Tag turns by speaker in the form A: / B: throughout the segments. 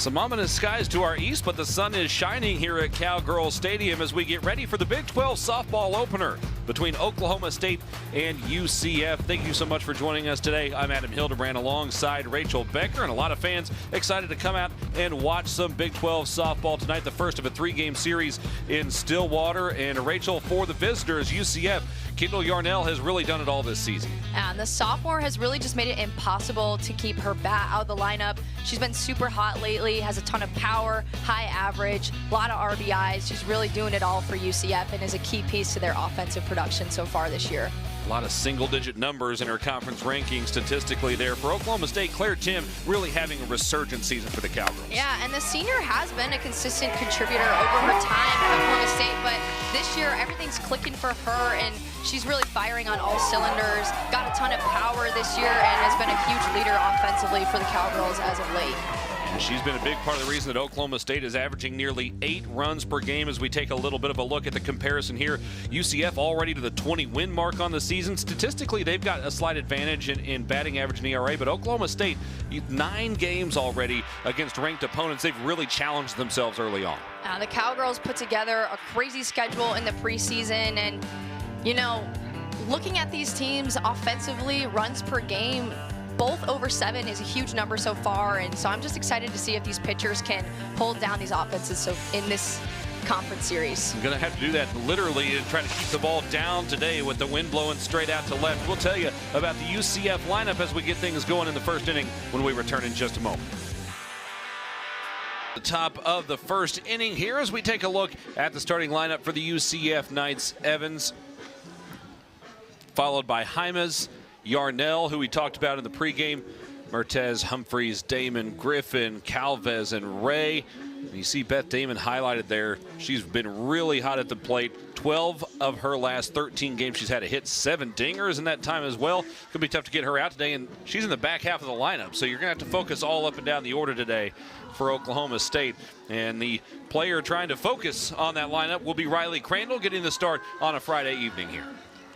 A: Some ominous skies to our east, but the sun is shining here at Cowgirls Stadium as we get ready for the Big 12 softball opener between Oklahoma State and UCF. Thank you so much for joining us today. I'm Adam Hildebrand alongside Rachel Becker, and a lot of fans excited to come out and watch some Big 12 softball tonight, the first of a three-game series in Stillwater. And Rachel, for the visitors, UCF, Kendall Yarnell has really done it all this season.
B: And the sophomore has really just made it impossible to keep her bat out of the lineup. She's been super hot lately, has a ton of power, high average, a lot of RBIs. She's really doing it all for UCF and is a key piece to their offensive production so far this year.
A: A lot of single-digit numbers in her conference ranking statistically there. For Oklahoma State, Claire Tim really having a resurgent season for the Cowgirls.
B: Yeah, and the senior has been a consistent contributor over her time at Oklahoma State, but this year everything's clicking for her, and she's really firing on all cylinders. Got a ton of power this year and has been a huge leader offensively for the Cowgirls as of late.
A: She's been a big part of the reason that Oklahoma State is averaging nearly 8 runs per game. As we take a little bit of a look at the comparison here, UCF already to the 20-win mark on the season. Statistically, they've got a slight advantage in batting average and ERA, but Oklahoma State, 9 games already against ranked opponents. They've really challenged themselves early on.
B: The Cowgirls put together a crazy schedule in the preseason, and, you know, looking at these teams offensively, runs per game, both over 7 is a huge number so far, and so I'm just excited to see if these pitchers can hold down these offenses so in this conference series.
A: I'm going to have to do that literally and try to keep the ball down today with the wind blowing straight out to left. We'll tell you about the UCF lineup as we get things going in the first inning when we return in just a moment. The top of the first inning here as we take a look at the starting lineup for the UCF Knights. Evans, followed by Jaimes, Yarnell, who we talked about in the pregame, Mertez, Humphreys, Damon, Griffin, Calvez, and Ray. And you see Beth Damon highlighted there. She's been really hot at the plate. 12 of her last 13 games, she's had a hit, 7 dingers in that time as well. Could be tough to get her out today, and she's in the back half of the lineup, so you're going to have to focus all up and down the order today for Oklahoma State. And the player trying to focus on that lineup will be Riley Crandall, getting the start on a Friday evening here.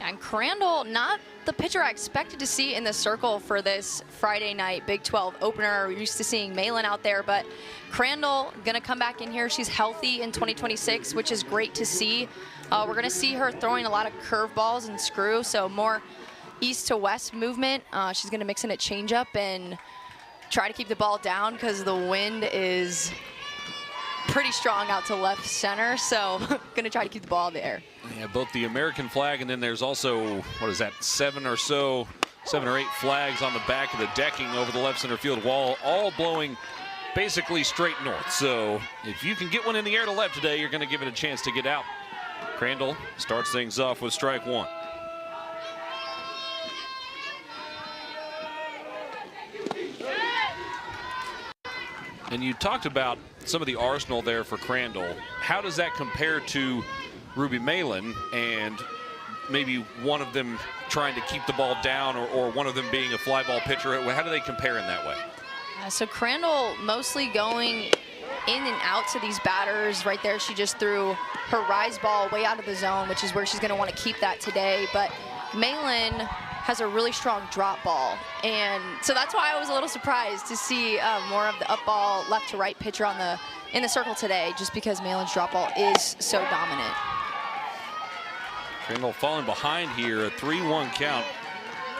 B: And Crandall, not the pitcher I expected to see in the circle for this Friday night Big 12 opener. We're used to seeing Malin out there, but Crandall gonna come back in here. She's healthy in 2026, which is great to see. We're gonna see her throwing a lot of curveballs and screw, so more east to west movement. She's gonna mix in a changeup and try to keep the ball down because the wind is pretty strong out to left center, so gonna try to keep the ball there.
A: Yeah, both the American flag and then there's also, what is that, 7 or 8 flags on the back of the decking over the left center field wall, all blowing basically straight north. So if you can get one in the air to left today, you're going to give it a chance to get out. Crandall starts things off with strike 1. And you talked about some of the arsenal there for Crandall. How does that compare to Ruby Malin and maybe one of them trying to keep the ball down or one of them being a fly ball pitcher? How do they compare in that way?
B: So Crandall mostly going in and out to these batters. Right there, she just threw her rise ball way out of the zone, which is where she's going to want to keep that today. But Malin has a really strong drop ball, and so that's why I was a little surprised to see more of the up ball, left to right pitcher in the circle today, just because Malin's drop ball is so dominant.
A: Crandall falling behind here, a 3-1 count.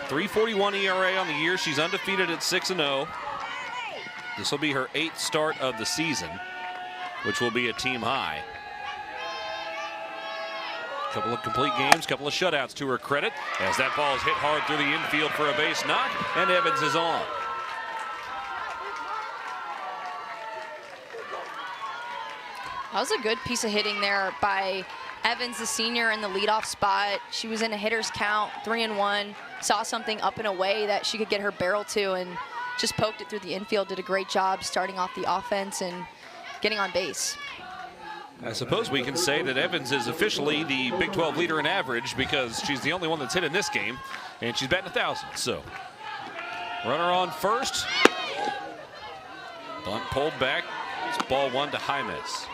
A: 3.41 ERA on the year. She's undefeated at 6-0. This will be her 8th start of the season, which will be a team high. Couple of complete games, couple of shutouts to her credit, as that ball is hit hard through the infield for a base knock, and Evans is on.
B: That was a good piece of hitting there by Evans, the senior, in the leadoff spot. She was in a hitter's count, 3-1, saw something up and away that she could get her barrel to, and just poked it through the infield. Did a great job starting off the offense and getting on base.
A: I suppose we can say that Evans is officially the Big 12 leader in average because she's the only one that's hit in this game, and she's batting 1,000. So, runner on first. Bunt pulled back. It's ball 1 to Jaimes.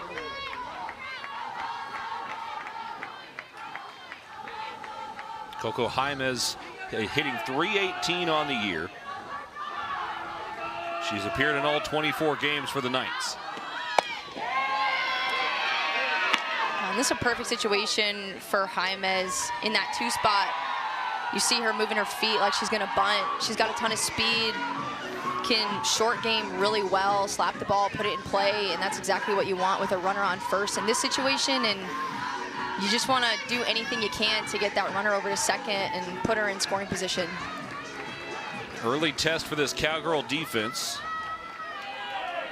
A: Coco Jaimes hitting .318 on the year. She's appeared in all 24 games for the Knights.
B: And this is a perfect situation for Jaimez in that 2 spot. You see her moving her feet like she's gonna bunt. She's got a ton of speed, can short game really well, slap the ball, put it in play, and that's exactly what you want with a runner on first in this situation. And you just wanna do anything you can to get that runner over to second and put her in scoring position.
A: Early test for this Cowgirl defense.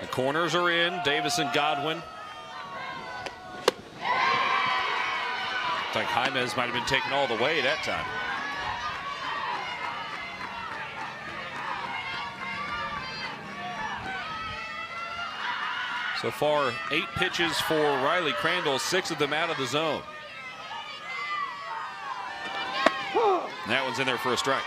A: The corners are in, Davis and Godwin. Looks like Jaimez might have been taken all the way that time. So far, 8 pitches for Riley Crandall, 6 of them out of the zone. That one's in there for a strike.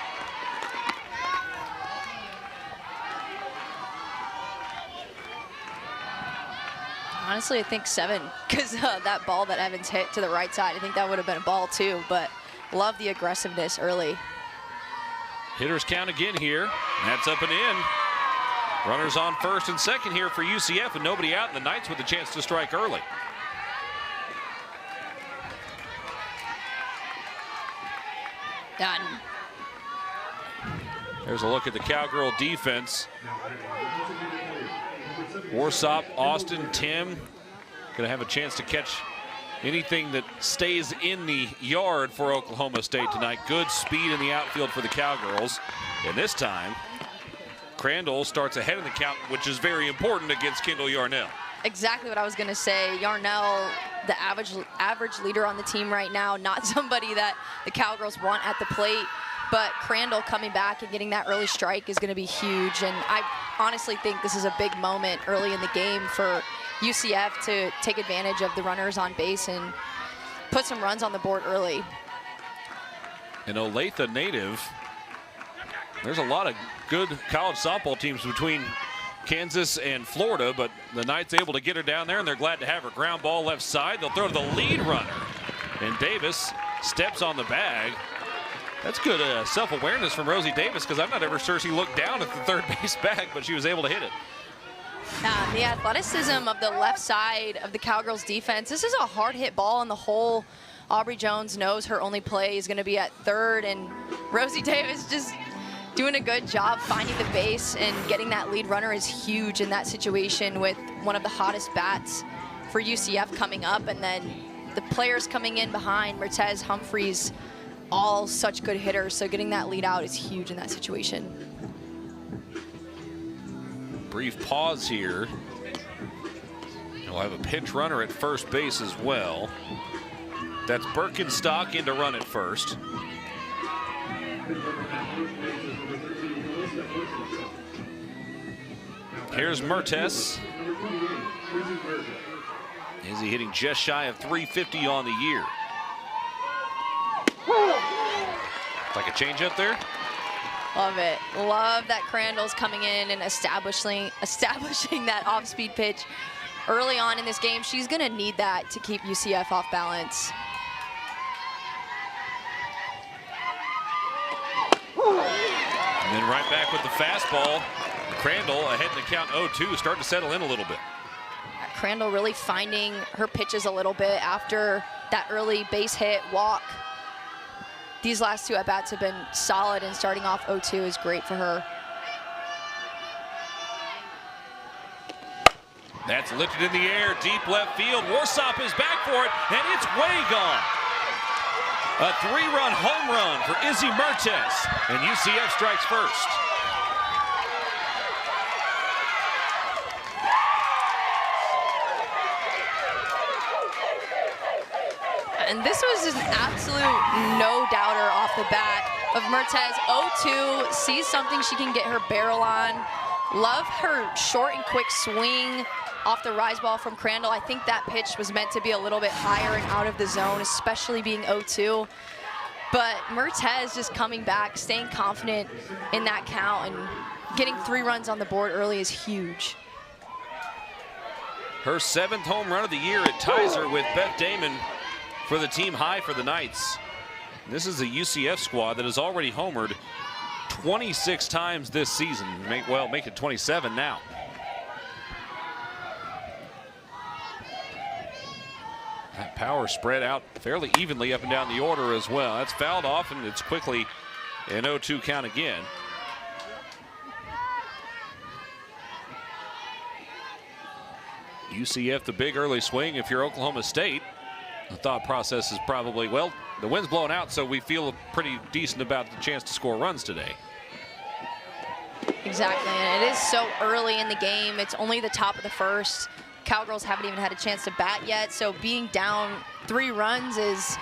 B: Honestly, I think 7, because that ball that Evans hit to the right side, I think that would have been a ball too, but love the aggressiveness early.
A: Hitters count again here. That's up and in. Runners on first and second here for UCF, and nobody out, and the Knights with a chance to strike early.
B: Done.
A: There's a look at the Cowgirl defense. Warsop, Austin, Tim gonna have a chance to catch anything that stays in the yard for Oklahoma State tonight. Good speed in the outfield for the Cowgirls. And this time, Crandall starts ahead in the count, which is very important against Kendall Yarnell.
B: Exactly what I was gonna say. Yarnell, the average leader on the team right now, not somebody that the Cowgirls want at the plate. But Crandall coming back and getting that early strike is going to be huge. And I honestly think this is a big moment early in the game for UCF to take advantage of the runners on base and put some runs on the board early.
A: An Olathe native. There's a lot of good college softball teams between Kansas and Florida, but the Knights able to get her down there, and they're glad to have her. Ground ball left side. They'll throw to the lead runner. And Davis steps on the bag. That's good self-awareness from Rosie Davis, because I'm not ever sure she looked down at the third base bag, but she was able to hit it.
B: The athleticism of the left side of the Cowgirls defense. This is a hard hit ball in the hole. Aubrey Jones knows her only play is going to be at third, and Rosie Davis just doing a good job finding the base, and getting that lead runner is huge in that situation with one of the hottest bats for UCF coming up, and then the players coming in behind, Mertez, Humphreys, all such good hitters, so getting that lead out is huge in that situation.
A: Brief pause here. We'll have a pinch runner at first base as well. That's Birkenstock in to run at first. Here's Mertes. Is he hitting just shy of 350 on the year? Like a changeup there.
B: Love it. Love that Crandall's coming in and establishing that off-speed pitch early on in this game. She's going to need that to keep UCF off balance.
A: And then right back with the fastball. Crandall ahead in the count 0-2, starting to settle in a little bit.
B: Crandall really finding her pitches a little bit after that early base hit, walk. These last 2 at-bats have been solid, and starting off 0-2 is great for her.
A: That's lifted in the air, deep left field. Warsop is back for it, and it's way gone. A 3-run home run for Izzy Mertes, and UCF strikes first.
B: And this was an absolute no-doubter off the bat of Mertes. 0-2, sees something she can get her barrel on. Love her short and quick swing off the rise ball from Crandall. I think that pitch was meant to be a little bit higher and out of the zone, especially being 0-2. But Mertes just coming back, staying confident in that count, and getting 3 runs on the board early is huge.
A: Her 7th home run of the year. It ties her with Beth Damon for the team high for the Knights. This is a UCF squad that has already homered 26 times this season. Make it 27 now. That power spread out fairly evenly up and down the order as well. That's fouled off, and it's quickly an 0-2 count again. UCF, the big early swing. If you're Oklahoma State, the thought process is probably, well, the wind's blowing out, so we feel pretty decent about the chance to score runs today.
B: Exactly, and it is so early in the game. It's only the top of the first. Cowgirls haven't even had a chance to bat yet, so being down 3 runs is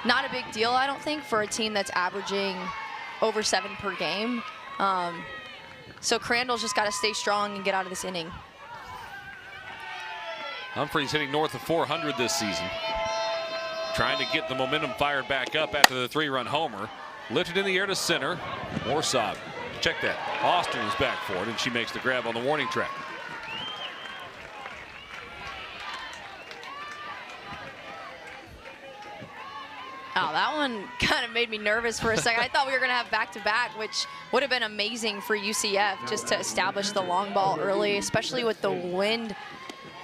B: not a big deal, I don't think, for a team that's averaging over 7 per game. So Crandall's just got to stay strong and get out of this inning.
A: Humphreys hitting north of 400 this season. Trying to get the momentum fired back up after the 3-run homer. Lifted in the air to center. Warsop, check that. Austin is back for it, and she makes the grab on the warning track.
B: Oh, that one kind of made me nervous for a second. I thought we were going to have back-to-back, which would have been amazing for UCF just to establish the long ball early, especially with the wind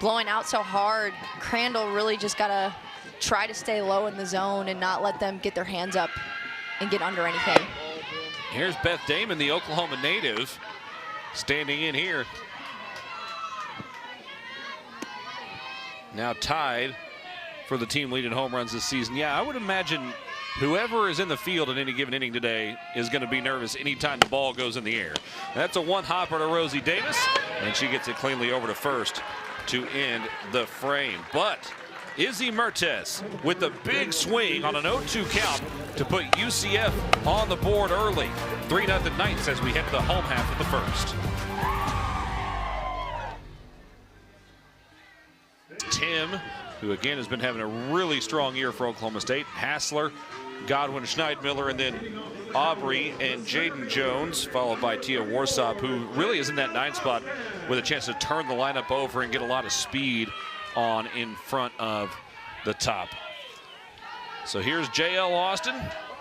B: blowing out so hard. Crandall really just got to try to stay low in the zone and not let them get their hands up and get under anything.
A: Here's Beth Damon, the Oklahoma native, standing in here. Now tied for the team lead in home runs this season. Yeah, I would imagine whoever is in the field in any given inning today is going to be nervous anytime the ball goes in the air. That's a one-hopper to Rosie Davis, and she gets it cleanly over to first to end the frame. But Izzy Mertes with the big swing on an 0-2 count to put UCF on the board early. 3-0 Knights as we head to the home half of the first. Tim, who again has been having a really strong year for Oklahoma State. Hassler, Godwin Schneidmiller, and then Aubrey and Jaden Jones, followed by Tia Warsop, who really is in that 9 spot with a chance to turn the lineup over and get a lot of speed on in front of the top. So here's JL Austin.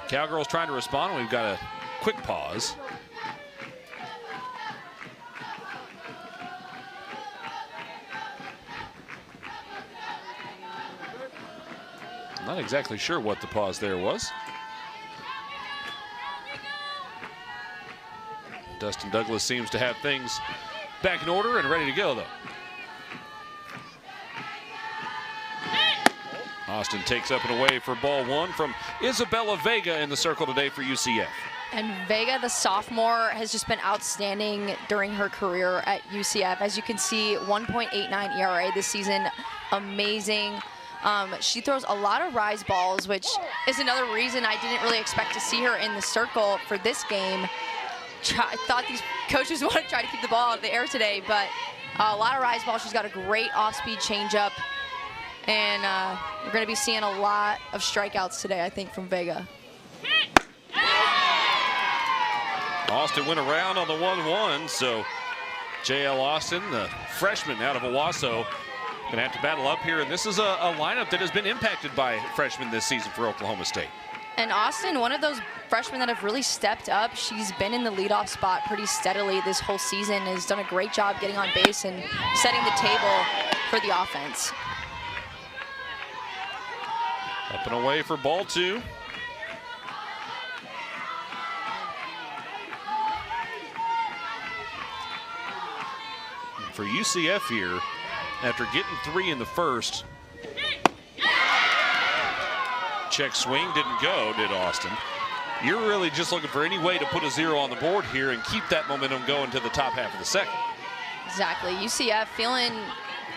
A: Cowgirls trying to respond. We've got a quick pause. Not exactly sure what the pause there was. Dustin Douglas seems to have things back in order and ready to go, though. Austin takes up and away for ball 1 from Isabella Vega in the circle today for UCF.
B: And Vega, the sophomore, has just been outstanding during her career at UCF. As you can see, 1.89 ERA this season, amazing. She throws a lot of rise balls, which is another reason I didn't really expect to see her in the circle for this game. I thought these coaches want to try to keep the ball out of the air today, but a lot of rise balls. She's got a great off-speed changeup, and we're going to be seeing a lot of strikeouts today, I think, from Vega.
A: Austin went around on the 1-1, so JL Austin, the freshman out of Owasso, gonna have to battle up here, and this is a lineup that has been impacted by freshmen this season for Oklahoma State.
B: And Austin, one of those freshmen that have really stepped up. She's been in the leadoff spot pretty steadily this whole season, has done a great job getting on base and setting the table for the offense.
A: Up and away for ball 2. For UCF here, after getting 3 in the first, check swing didn't go, did Austin. You're really just looking for any way to put a 0 on the board here and keep that momentum going to the top half of the second.
B: Exactly. UCF feeling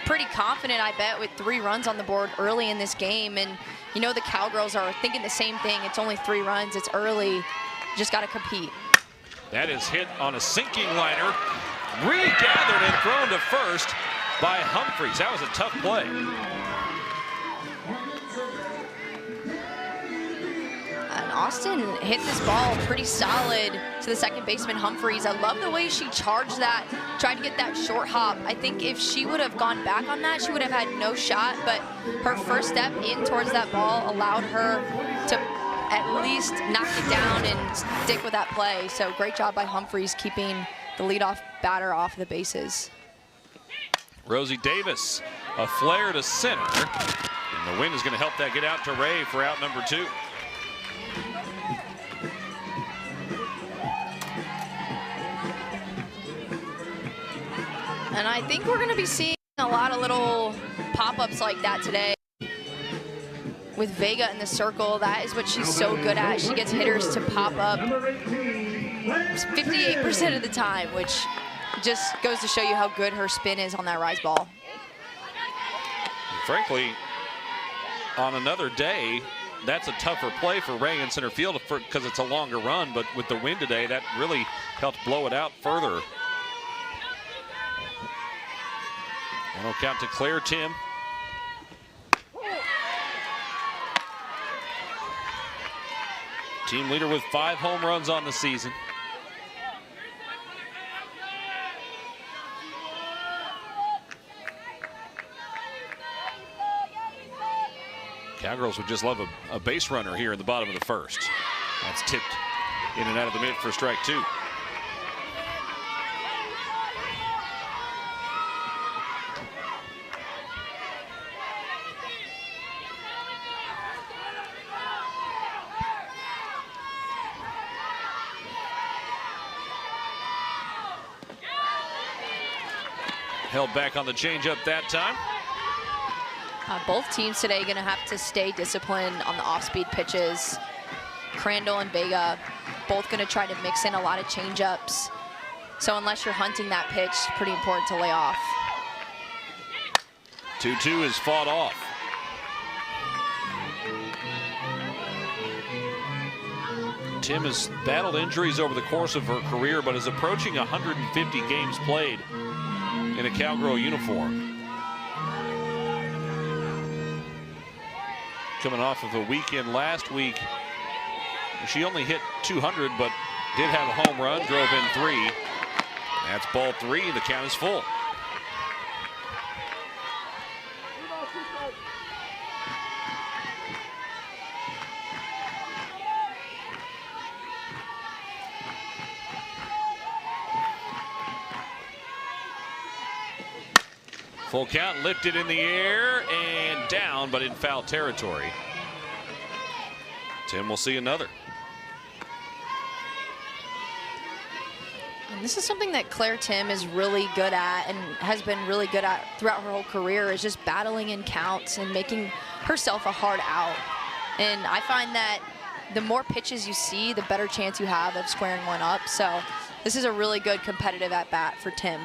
B: pretty confident, I bet, with 3 runs on the board early in this game. And you know the Cowgirls are thinking the same thing. It's only 3 runs. It's early. Just got to compete.
A: That is hit on a sinking liner. Regathered and thrown to first by Humphreys. That was a tough play.
B: And Austin hit this ball pretty solid to the second baseman, Humphreys. I love the way she charged that, tried to get that short hop. I think if she would have gone back on that, she would have had no shot, but her first step in towards that ball allowed her to at least knock it down and stick with that play. So great job by Humphreys keeping the leadoff batter off the bases.
A: Rosie Davis, a flare to center. And the wind is going to help that get out to Ray for out number 2.
B: And I think we're going to be seeing a lot of little pop-ups like that today. With Vega in the circle, that is what she's so good at. She gets hitters to pop up 58% of the time, which just goes to show you how good her spin is on that rise ball.
A: Frankly, on another day, that's a tougher play for Ray in center field because it's a longer run, but with the wind today, that really helped blow it out further. 1-0 count to Claire Tim. Team leader with 5 home runs on the season. Cowgirls would just love a base runner here in the bottom of the first. That's tipped in and out of the mid for strike 2. Held back on the changeup that time.
B: Both teams today going to have to stay disciplined on the off-speed pitches. Crandall and Vega both going to try to mix in a lot of changeups. So unless you're hunting that pitch, it's pretty important to lay off.
A: 2-2 is fought off. Tim has battled injuries over the course of her career, but is approaching 150 games played in a Cowgirl uniform. Coming off of a weekend last week, she only hit 200, but did have a home run, drove in 3. That's ball 3, the count is full. Full count, lifted in the air and down, but in foul territory. Tim will see another.
B: And this is something that Claire Tim is really good at and has been really good at throughout her whole career, is just battling in counts and making herself a hard out. And I find that the more pitches you see, the better chance you have of squaring one up. So this is a really good competitive at-bat for Tim.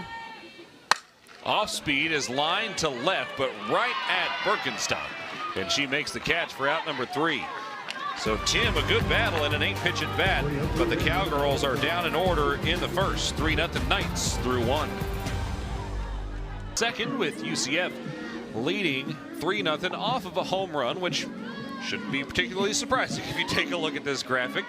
A: Off speed is lined to left, but right at Birkenstock. And she makes the catch for out number 3. So Tim, a good battle in an 8-pitch at bat, but the Cowgirls are down in order in the first. 3-0 Knights through 1. Second with UCF leading 3-0 off of a home run, which shouldn't be particularly surprising if you take a look at this graphic.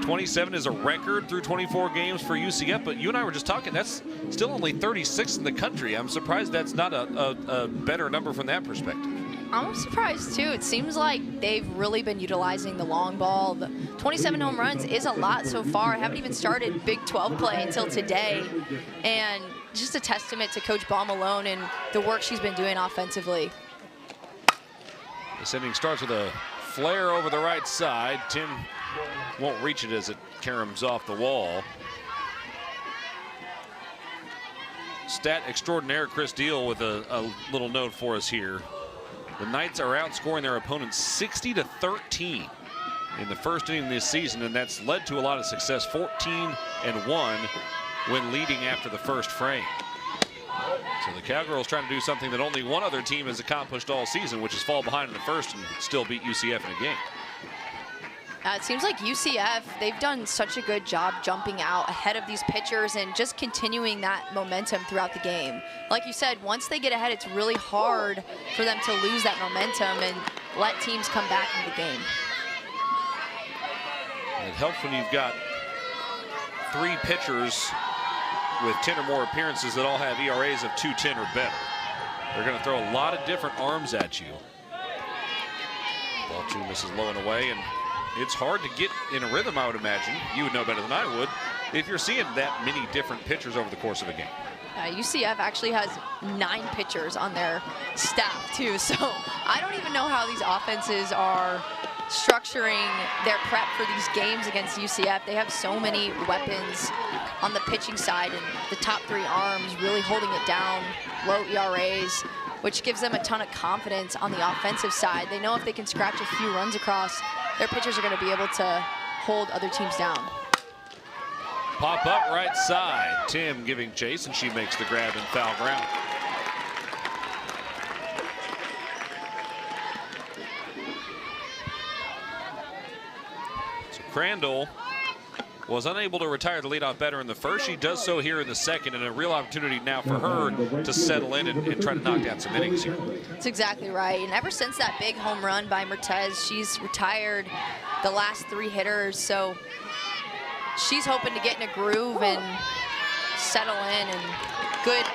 A: 27 is a record through 24 games for UCF, but you and I were just talking, that's still only 36 in the country. I'm surprised that's not a better number from that perspective.
B: I'm surprised too. It seems like they've really been utilizing the long ball. The 27 home runs is a lot so far. I haven't even started Big 12 play until today. And just a testament to Coach Baum-Malone and the work she's been doing offensively.
A: This inning starts with a flare over the right side. Tim won't reach it as it caroms off the wall. Stat extraordinaire Chris Deal with a little note for us here. The Knights are outscoring their opponents 60-13 in the first inning this season, and that's led to a lot of success. 14-1 when leading after the first frame. So the Cowgirls trying to do something that only one other team has accomplished all season, which is fall behind in the first and still beat UCF in a game.
B: It seems like UCF, they've done such a good job jumping out ahead of these pitchers and just continuing that momentum throughout the game. Like you said, once they get ahead, it's really hard for them to lose that momentum and let teams come back in the game.
A: It helps when you've got 3 pitchers with 10 or more appearances that all have ERAs of 2.10 or better. They're going to throw a lot of different arms at you. Ball 2 misses low and away, and it's hard to get in a rhythm, I would imagine. You would know better than I would if you're seeing that many different pitchers over the course of a game.
B: UCF actually has 9 pitchers on their staff too, so I don't even know how these offenses are structuring their prep for these games against UCF. They have so many weapons on the pitching side, and the top 3 arms really holding it down, low ERAs, which gives them a ton of confidence on the offensive side. They know if they can scratch a few runs across, their pitchers are going to be able to hold other teams down.
A: Pop up right side. Tim giving chase, and she makes the grab and foul ground. So Crandall was unable to retire the leadoff batter in the first. She does so here in the second, and a real opportunity now for her to settle in and try to knock down some innings here.
B: That's exactly right. And ever since that big home run by Mertez, she's retired the last 3 hitters. So she's hoping to get in a groove and settle in. And good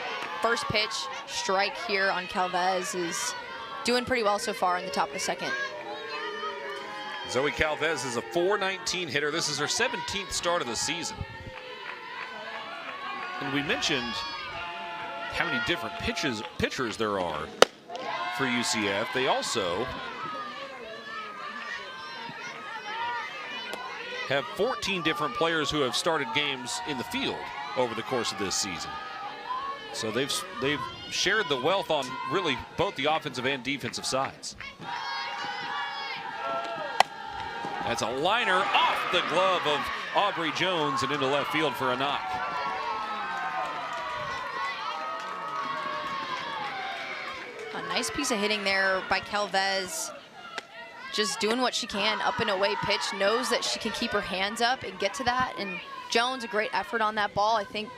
B: first pitch strike here on Calvez is doing pretty well so far in the top of the second.
A: Zoe Calvez is a .419 hitter. This is her 17th start of the season. And we mentioned how many different pitchers there are for UCF. They also have 14 different players who have started games in the field over the course of this season. So they've shared the wealth on really both the offensive and defensive sides. That's a liner off the glove of Aubrey Jones and into left field for a knock.
B: A nice piece of hitting there by Calvez. Just doing what she can, up and away pitch, knows that she can keep her hands up and get to that. And Jones, a great effort on that ball. I think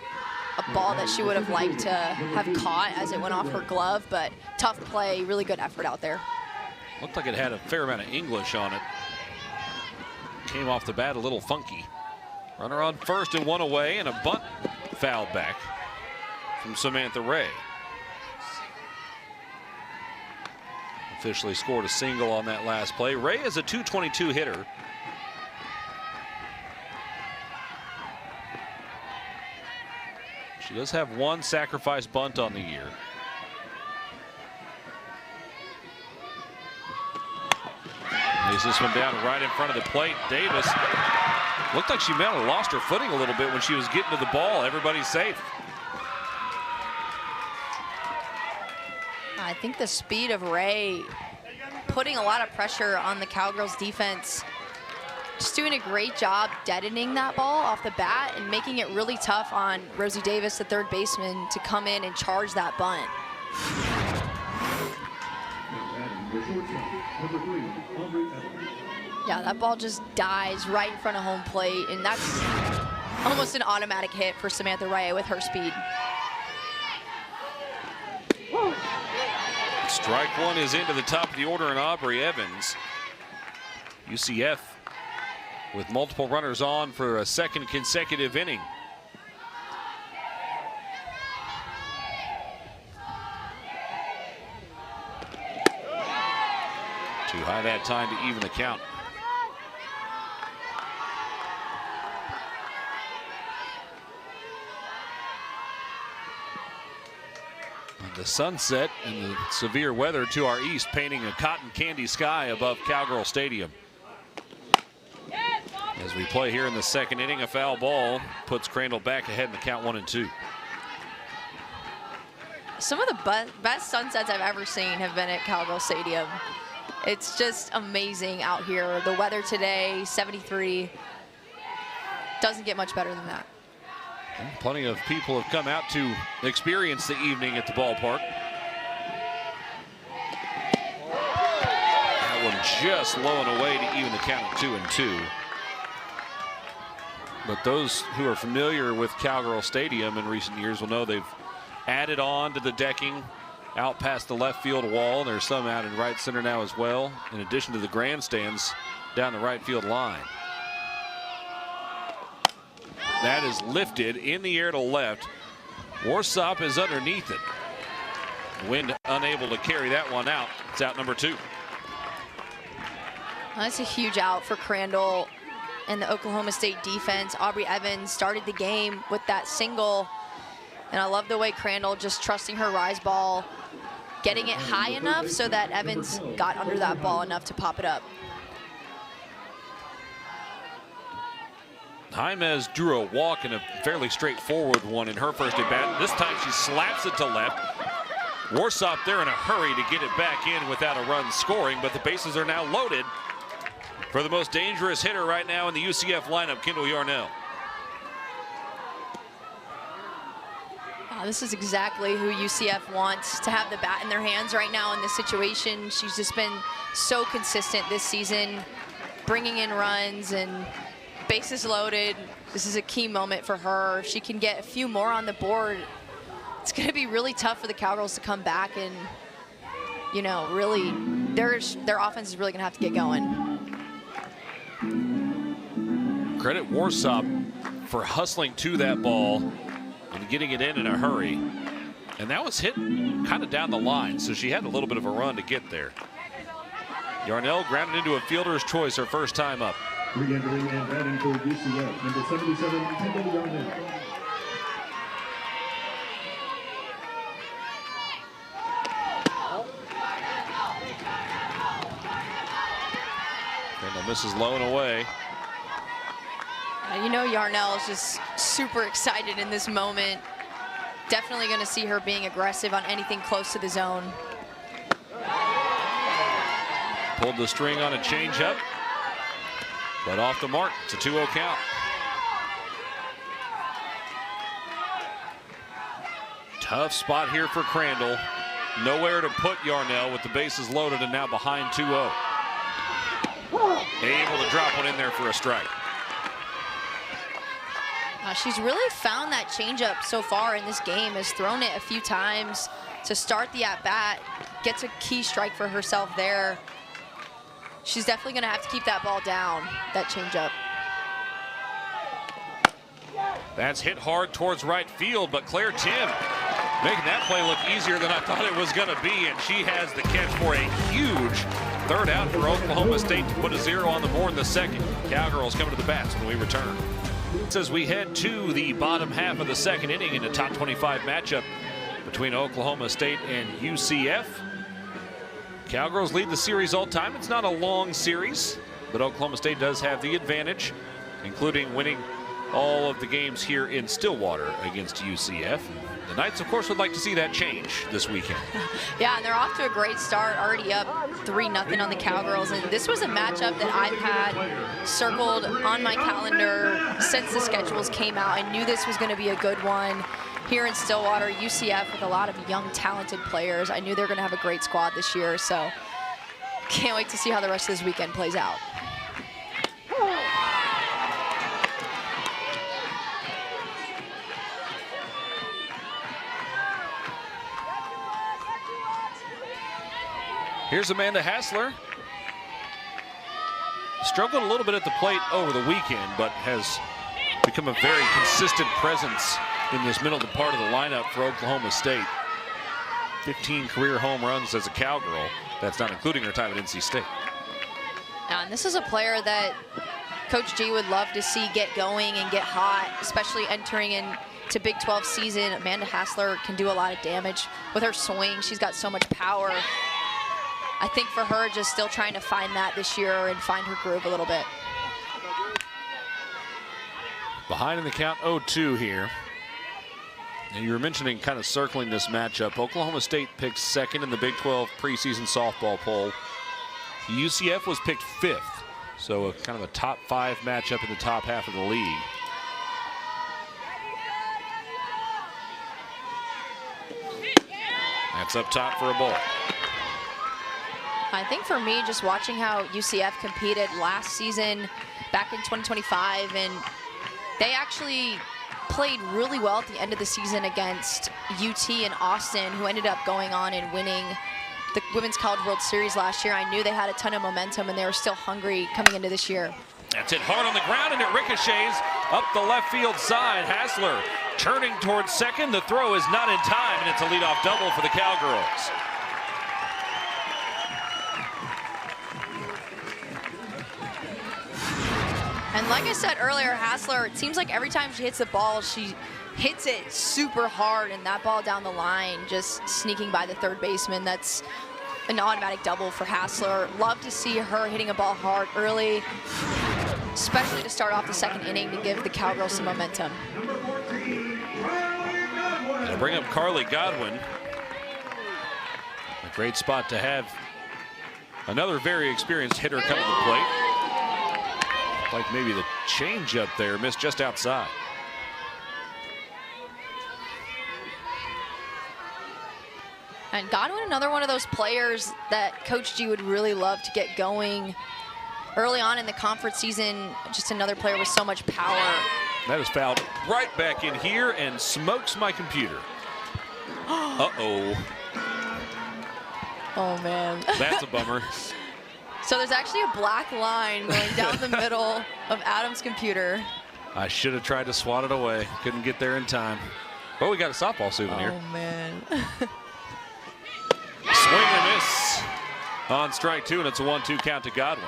B: a ball that she would have liked to have caught as it went off her glove, but tough play, really good effort out there.
A: Looked like it had a fair amount of English on it. Came off the bat a little funky. Runner on first and 1 away, and a bunt fouled back from Samantha Ray. Officially scored a single on that last play. Ray is a .222 hitter. She does have 1 sacrifice bunt on the year. Lays this one down right in front of the plate. Davis looked like she might have lost her footing a little bit when she was getting to the ball. Everybody's safe.
B: I think the speed of Ray putting a lot of pressure on the Cowgirls defense. Just doing a great job deadening that ball off the bat and making it really tough on Rosie Davis, the third baseman, to come in and charge that bunt. Yeah, that ball just dies right in front of home plate, and that's almost an automatic hit for Samantha Ray with her speed.
A: Strike 1 is into the top of the order, and Aubrey Evans. UCF with multiple runners on for a second consecutive inning. Too high that time to even the count. The sunset and the severe weather to our east painting a cotton candy sky above Cowgirl Stadium. As we play here in the second inning, a foul ball puts Crandall back ahead in the count 1-2.
B: Some of the best sunsets I've ever seen have been at Cowgirl Stadium. It's just amazing out here. The weather today, 73. Doesn't get much better than that.
A: Plenty of people have come out to experience the evening at the ballpark. That one just low and away to even the count at 2-2. But those who are familiar with Cowgirl Stadium in recent years will know they've added on to the decking out past the left field wall. There's some out in right center now as well, in addition to the grandstands down the right field line. That is lifted in the air to left. Warsop is underneath it. Wind unable to carry that one out. It's out number 2.
B: That's a huge out for Crandall and the Oklahoma State defense. Aubrey Evans started the game with that single. And I love the way Crandall just trusting her rise ball, getting it high enough so that Evans got under that ball enough to pop it up.
A: Jaimez drew a walk and a fairly straightforward one in her first at bat. This time she slaps it to left. Warsop there in a hurry to get it back in without a run scoring, but the bases are now loaded for the most dangerous hitter right now in the UCF lineup, Kendall Yarnell.
B: This is exactly who UCF wants to have the bat in their hands right now in this situation. She's just been so consistent this season, bringing in runs and bases loaded. This is a key moment for her. If she can get a few more on the board, it's going to be really tough for the Cowgirls to come back and, you know, really, their offense is really going to have to get going.
A: Credit Warsop for hustling to that ball and getting it in a hurry. And that was hit kind of down the line, so she had a little bit of a run to get there. Yarnell grounded into a fielder's choice her first time up.
C: Re-entering and batting for UCF, number 77, Kendall Yarnell.
A: Kendall misses low and away.
B: You know Yarnell is just super excited in this moment. Definitely going to see her being aggressive on anything close to the zone.
A: Pulled the string on a changeup, but off the mark. It's a 2-0 count. Tough spot here for Crandall. Nowhere to put Yarnell with the bases loaded and now behind 2-0. Able to drop one in there for a strike.
B: She's really found that changeup so far in this game, has thrown it a few times to start the at-bat, gets a key strike for herself there. She's definitely going to have to keep that ball down, that changeup.
A: That's hit hard towards right field, but Claire Tim making that play look easier than I thought it was going to be, and she has the catch for a huge third out for Oklahoma State to put a 0 on the board in the second. Cowgirls coming to the bats when we return. As we head to the bottom half of the second inning in a top 25 matchup between Oklahoma State and UCF. Cowgirls lead the series all time. It's not a long series, but Oklahoma State does have the advantage, including winning all of the games here in Stillwater against UCF. The Knights, of course, would like to see that change this weekend.
B: Yeah, and they're off to a great start, already up 3-0 on the Cowgirls. And this was a matchup that I've had circled on my calendar since the schedules came out. I knew this was going to be a good one here in Stillwater. UCF with a lot of young, talented players. I knew they were going to have a great squad this year, so can't wait to see how the rest of this weekend plays out.
A: Here's Amanda Hassler. Struggled a little bit at the plate over the weekend, but has become a very consistent presence in this middle part of the lineup for Oklahoma State. 15 career home runs as a Cowgirl. That's not including her time at NC State.
B: And this is a player that Coach G would love to see get going and get hot, especially entering into Big 12 season. Amanda Hassler can do a lot of damage with her swing. She's got so much power. I think for her, just still trying to find that this year and find her groove a little bit.
A: Behind in the count, 0-2 here. And you were mentioning kind of circling this matchup. Oklahoma State picked second in the Big 12 preseason softball poll. UCF was picked 5th. So a kind of a top 5 matchup in the top half of the league. That's up top for a ball.
B: I think for me, just watching how UCF competed last season back in 2025, and they actually played really well at the end of the season against UT in Austin, who ended up going on and winning the Women's College World Series last year. I knew they had a ton of momentum and they were still hungry coming into this year.
A: That's it hard on the ground, and it ricochets up the left field side. Hassler turning towards second. The throw is not in time, and it's a leadoff double for the Cowgirls.
B: And like I said earlier, Hassler, it seems like every time she hits the ball, she hits it super hard, and that ball down the line just sneaking by the third baseman. That's an automatic double for Hassler. Love to see her hitting a ball hard early, especially to start off the second inning to give the Cowgirls some momentum.
A: To bring up Carly Godwin. A great spot to have another very experienced hitter come to the plate. Like maybe the changeup there missed just outside.
B: And Godwin, another one of those players that Coach G would really love to get going early on in the conference season. Just another player with so much power.
A: That is fouled right back in here and smokes my computer. Uh-oh.
B: Oh, man.
A: That's a bummer.
B: So there's actually a black line going down the middle of Adam's computer.
A: I should have tried to swat it away. Couldn't get there in time. But we got a softball souvenir.
B: Oh, man.
A: Swing and miss on strike two, and it's a 1-2 count to Godwin.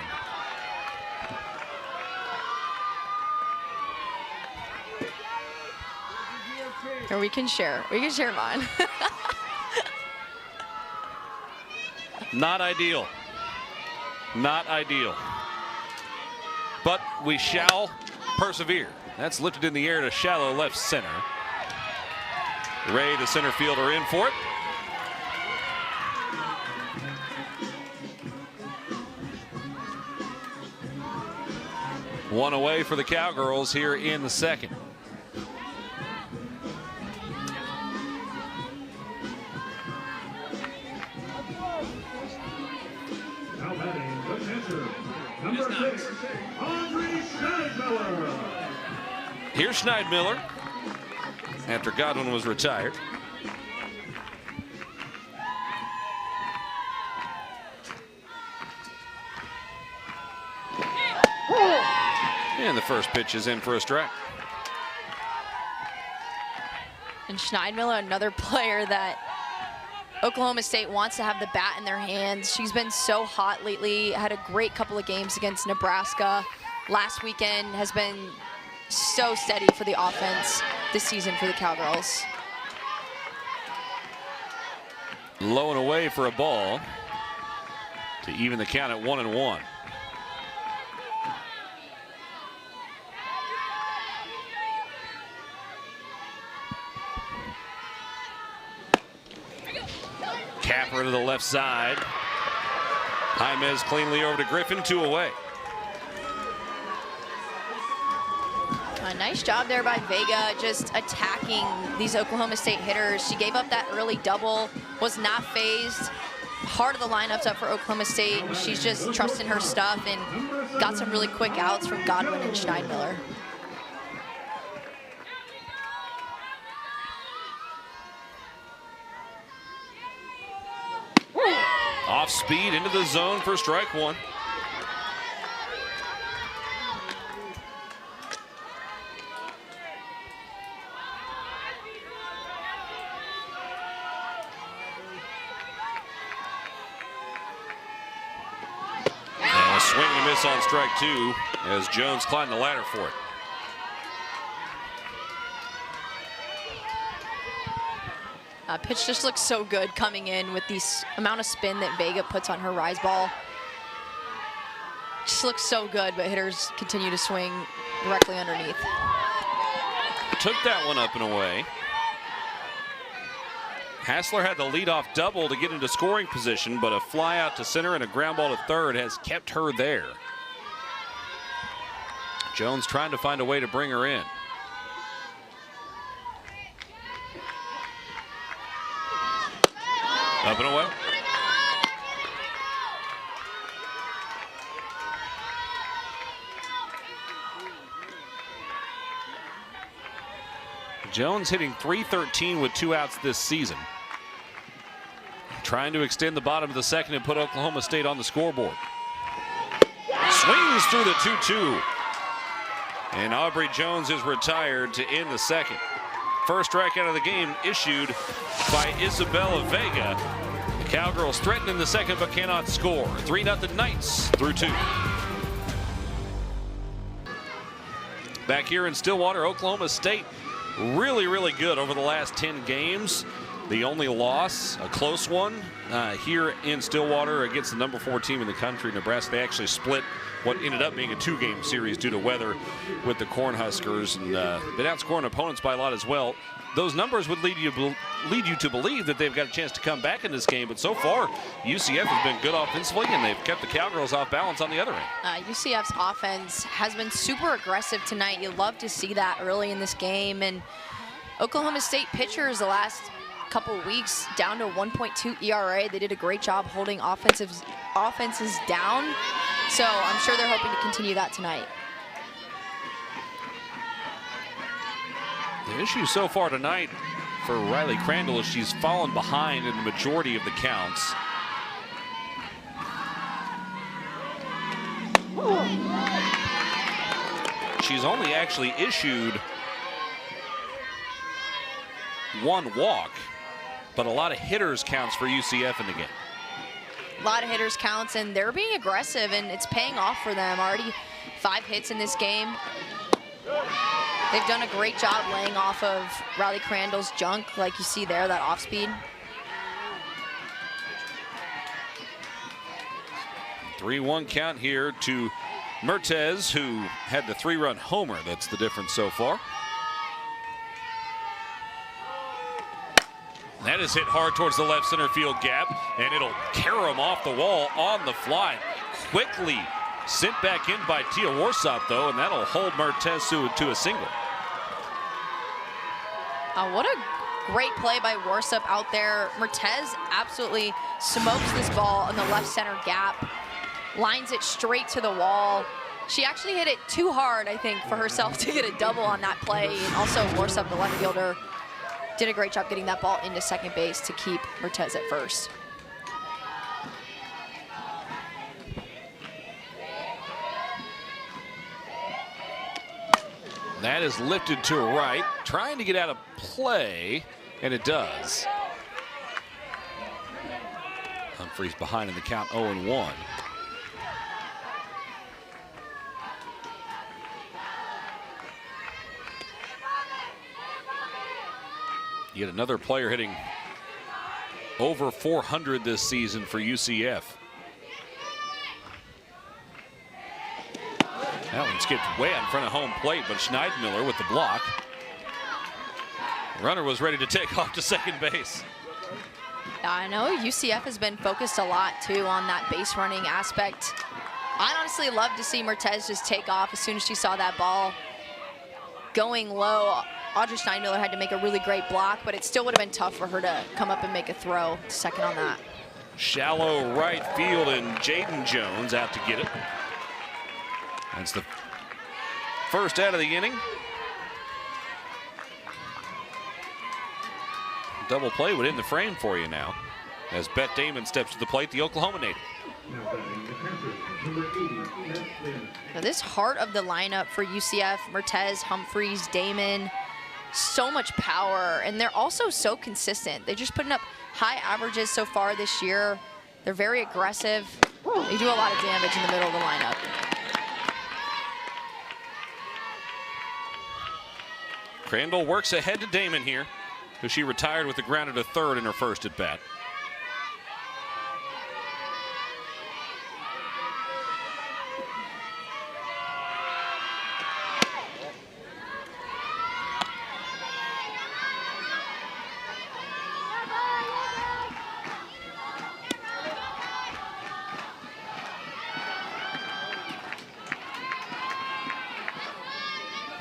B: Or we can share. We can share mine.
A: Not ideal. Not ideal. But we shall persevere. That's lifted in the air to shallow left center. Ray, the center fielder, in for it. One away for the Cowgirls here in the second.
C: Now batting the catcher, number 6, Audrey Schneidmiller.
A: Here's Schneidmiller after Godwin was retired. And the first pitch is in for a strike.
B: And Schneidmiller, another player that Oklahoma State wants to have the bat in their hands. She's been so hot lately, had a great couple of games against Nebraska. Last weekend has been so steady for the offense this season for the Cowgirls.
A: Low and away for a ball to even the count at 1-1. Capper to the left side. Jaimez cleanly over to Griffin, 2 away.
B: A nice job there by Vega, just attacking these Oklahoma State hitters. She gave up that early double, was not phased. Heart of the lineups up for Oklahoma State. She's just trusting her stuff and got some really quick outs from Godwin and Schneidmiller.
A: Off speed into the zone for strike one. And a swing and a miss on strike two as Jones climbed the ladder for it.
B: Pitch just looks so good coming in with the amount of spin that Vega puts on her rise ball. Just looks so good, but hitters continue to swing directly underneath.
A: Took that one up and away. Hassler had the leadoff double to get into scoring position, but a fly out to center and a ground ball to third has kept her there. Jones trying to find a way to bring her in. Up and away. Jones hitting .313 with 2 outs this season. Trying to extend the bottom of the second and put Oklahoma State on the scoreboard. Swings through the 2-2. And Aubrey Jones is retired to end the second. First strikeout of the game issued by Isabella Vega. The Cowgirls threaten in the second but cannot score. 3-0 Knights through 2. Back here in Stillwater, Oklahoma State, really, really good over the last 10 games. The only loss, a close one, here in Stillwater against the number 4 team in the country, Nebraska. They actually split what ended up being a 2-game series due to weather with the Cornhuskers, and been outscoring opponents by a lot as well. Those numbers would lead you to believe that they've got a chance to come back in this game, but so far UCF has been good offensively, and they've kept the Cowgirls off balance on the other end.
B: UCF's offense has been super aggressive tonight. You love to see that early in this game, and Oklahoma State pitchers the last couple weeks down to 1.2 ERA. They did a great job holding offenses down, so I'm sure they're hoping to continue that tonight.
A: The issue so far tonight for Riley Crandall is she's fallen behind in the majority of the counts. She's only actually issued 1 walk, but a lot of hitters counts for UCF in the game.
B: A lot of hitters counts, and they're being aggressive, and it's paying off for them. Already 5 hits in this game. They've done a great job laying off of Riley Crandall's junk, like you see there, that off speed.
A: 3-1 count here to Mertez, who had the 3-run homer. That's the difference so far. That is hit hard towards the left center field gap, and it'll carry him off the wall on the fly. Quickly sent back in by Tia Warsop, though, and that'll hold Mertez to a single.
B: What a great play by Warsop out there. Mertez absolutely smokes this ball in the left center gap, lines it straight to the wall. She actually hit it too hard, I think, for herself to get a double on that play. And also Warsop, the left fielder, did a great job getting that ball into second base to keep Mertez at first.
A: That is lifted to right, trying to get out of play, and it does. Humphreys behind in the count, 0-1. Yet another player hitting over 400 this season for UCF. That one skipped way in front of home plate, but Schneidmiller with the block. The runner was ready to take off to second base.
B: I know UCF has been focused a lot, too, on that base running aspect. I'd honestly love to see Mertez just take off as soon as she saw that ball going low. Audrey Schneidmiller had to make a really great block, but it still would have been tough for her to come up and make a throw to second on that.
A: Shallow right field, and Jaden Jones out to get it. That's the first out of the inning. Double play would end the frame for you now, as Beth Damon steps to the plate, the Oklahoma native.
B: Now this heart of the lineup for UCF, Mertez, Humphreys, Damon, so much power, and they're also so consistent. They're just putting up high averages so far this year. They're very aggressive. They do a lot of damage in the middle of the lineup.
A: Crandall works ahead to Damon here, who she retired with the grounded to third in her first at bat.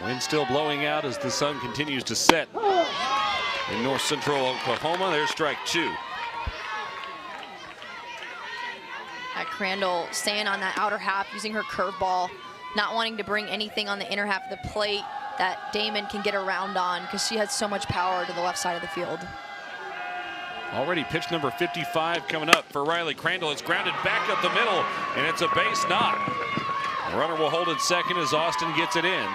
A: Wind still blowing out as the sun continues to set in north central Oklahoma. There's strike 2.
B: Crandall staying on that outer half, using her curveball, not wanting to bring anything on the inner half of the plate that Damon can get around on, because she has so much power to the left side of the field.
A: Already pitch number 55 coming up for Riley Crandall. It's grounded back up the middle, and it's a base knock. The runner will hold it second as Austin gets it in.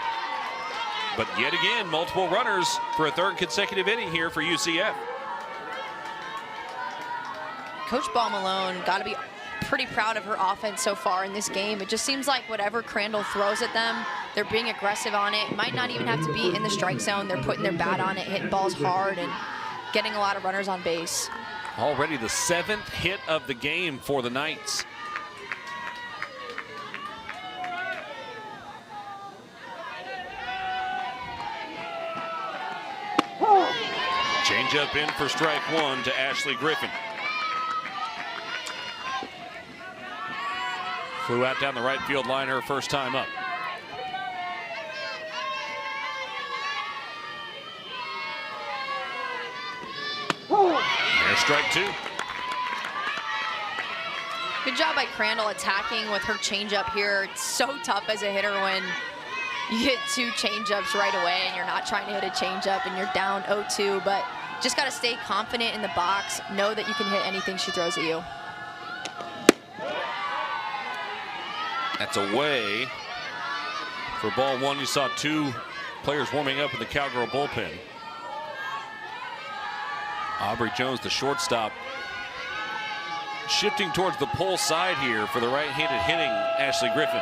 A: But yet again, multiple runners for a third consecutive inning here for UCF.
B: Coach Ball Malone got to be pretty proud of her offense so far in this game. It just seems like whatever Crandall throws at them, They're being aggressive on it. It might not even have to be in the strike zone. They're putting their bat on it, hitting balls hard, and getting a lot of runners on base.
A: Already the 7th hit of the game for the Knights. Change up in for strike one to Ashley Griffin. Flew out down the right field line her first time up. There's strike two.
B: Good job by Crandall attacking with her changeup here. It's so tough as a hitter when you get 2 changeups right away and you're not trying to hit a changeup and you're down 0-2, but just got to stay confident in the box, know that you can hit anything she throws at you.
A: That's away for ball one. You saw 2 players warming up in the Cowgirl bullpen. Aubrey Jones, the shortstop, shifting towards the pull side here for the right-handed hitting Ashley Griffin.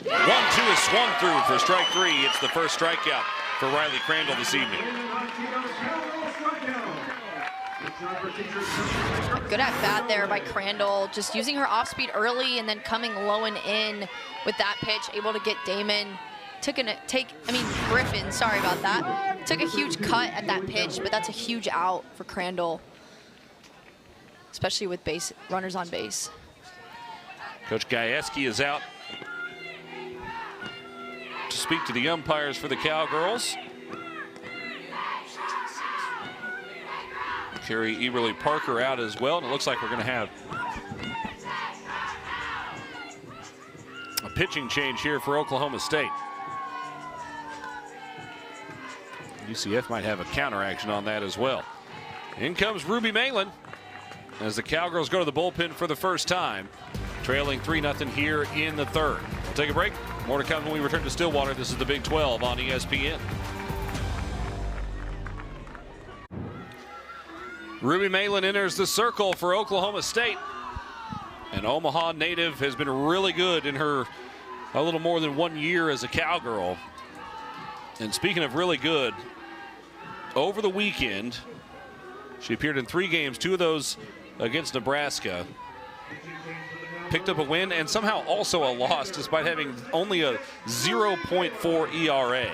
A: 1-2 is swung through for strike 3. It's the first strikeout for Riley Crandall this evening.
B: Good at bat there by Crandall, just using her off speed early and then coming low and in with that pitch, able to get Damon. Griffin, sorry about that. Took a huge cut at that pitch, but that's a huge out for Crandall, especially with runners on base.
A: Coach Gajewski is out to speak to the umpires for the Cowgirls. Carrie Eberly Parker out as well, and it looks like we're going to have a pitching change here for Oklahoma State. UCF might have a counteraction on that as well. In comes Ruby Malin as the Cowgirls go to the bullpen for the first time, trailing 3-0 here in the third. We'll take a break. More to come when we return to Stillwater. This is the Big 12 on ESPN. Ruby Malin enters the circle for Oklahoma State. An Omaha native, has been really good in her a little more than 1 year as a Cowgirl. And speaking of really good, over the weekend, she appeared in 3 games, 2 of those against Nebraska. Picked up a win and somehow also a loss despite having only a 0.4 ERA.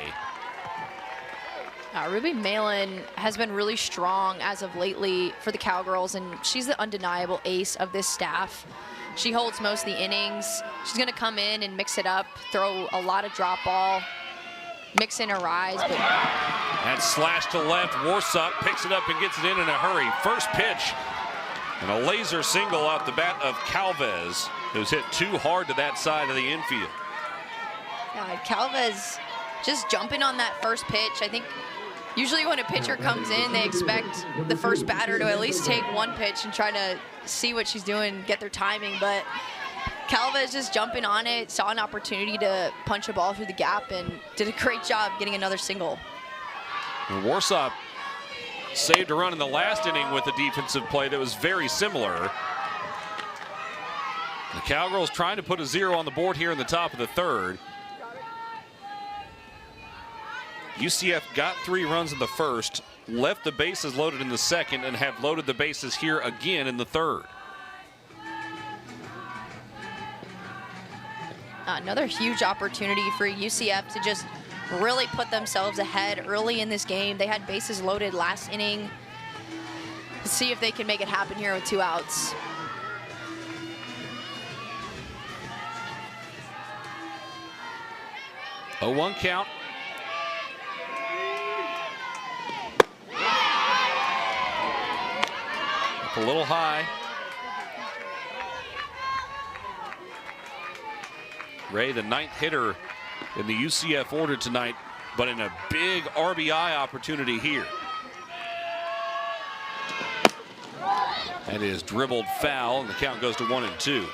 B: Ruby Malin has been really strong as of lately for the Cowgirls, and she's the undeniable ace of this staff. She holds most of the innings. She's going to come in and mix it up, throw a lot of drop ball, mix in her rise. But
A: that slash to left, Warsop picks it up and gets it in a hurry. First pitch, and a laser single off the bat of Calvez, who's hit too hard to that side of the infield.
B: Calvez just jumping on that first pitch. I think usually when a pitcher comes in, they expect the first batter to at least take 1 pitch and try to see what she's doing, get their timing. But Calvez just jumping on it, saw an opportunity to punch a ball through the gap, and did a great job getting another single.
A: And Warsop saved a run in the last inning with a defensive play that was very similar. The Cowgirls trying to put a 0 on the board here in the top of the third. UCF got 3 runs in the first, left the bases loaded in the second, and have loaded the bases here again in the third.
B: Another huge opportunity for UCF to just really put themselves ahead early in this game. They had bases loaded last inning. Let's see if they can make it happen here with 2 outs.
A: A 1 count. Up a little high. Ray, the 9th hitter in the UCF order tonight, but in a big RBI opportunity here. That is dribbled foul, and the count goes to 1-2.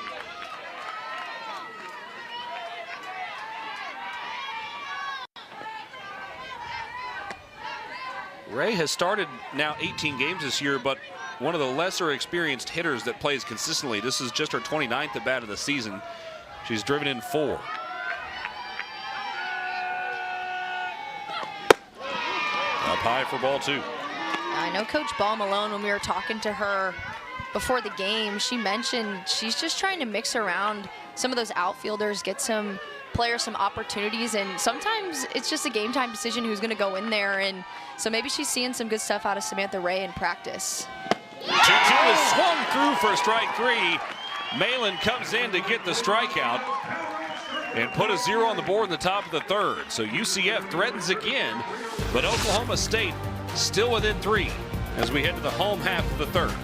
A: Ray has started now 18 games this year, but one of the lesser experienced hitters that plays consistently. This is just her 29th at bat of the season. She's driven in 4. high for ball 2.
B: I know Coach Ball Malone, when we were talking to her before the game, she mentioned she's just trying to mix around some of those outfielders, get some players some opportunities, and sometimes it's just a game time decision who's going to go in there. And so maybe she's seeing some good stuff out of Samantha Ray in practice.
A: 2-2 is swung through for strike 3. Malin comes in to get the strikeout and put a 0 on the board in the top of the 3rd. So UCF threatens again, but Oklahoma State still within 3 as we head to the home half of the 3rd.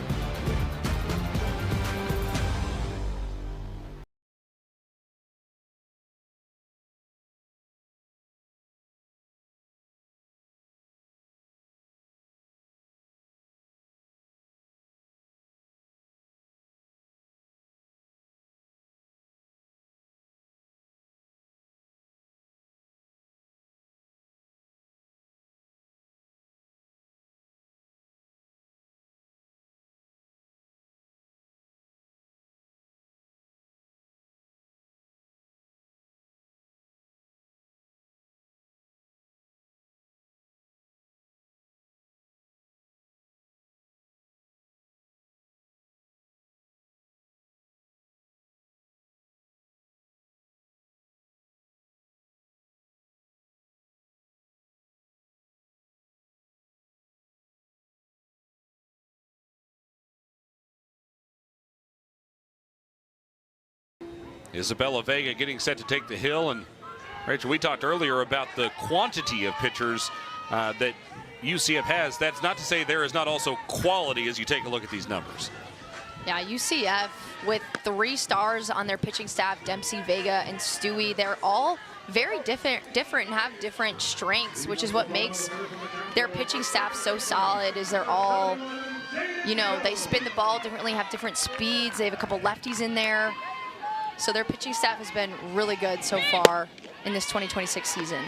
A: Isabella Vega getting set to take the hill. And Rachel, we talked earlier about the quantity of pitchers that UCF has. That's not to say there is not also quality as you take a look at these numbers.
B: Yeah, UCF with 3 stars on their pitching staff, Dempsey, Vega, and Stewie. They're all very different and have different strengths, which is what makes their pitching staff so solid. Is they're all, you know, they spin the ball differently, have different speeds. They have a couple lefties in there. So their pitching staff has been really good so far in this 2026 season.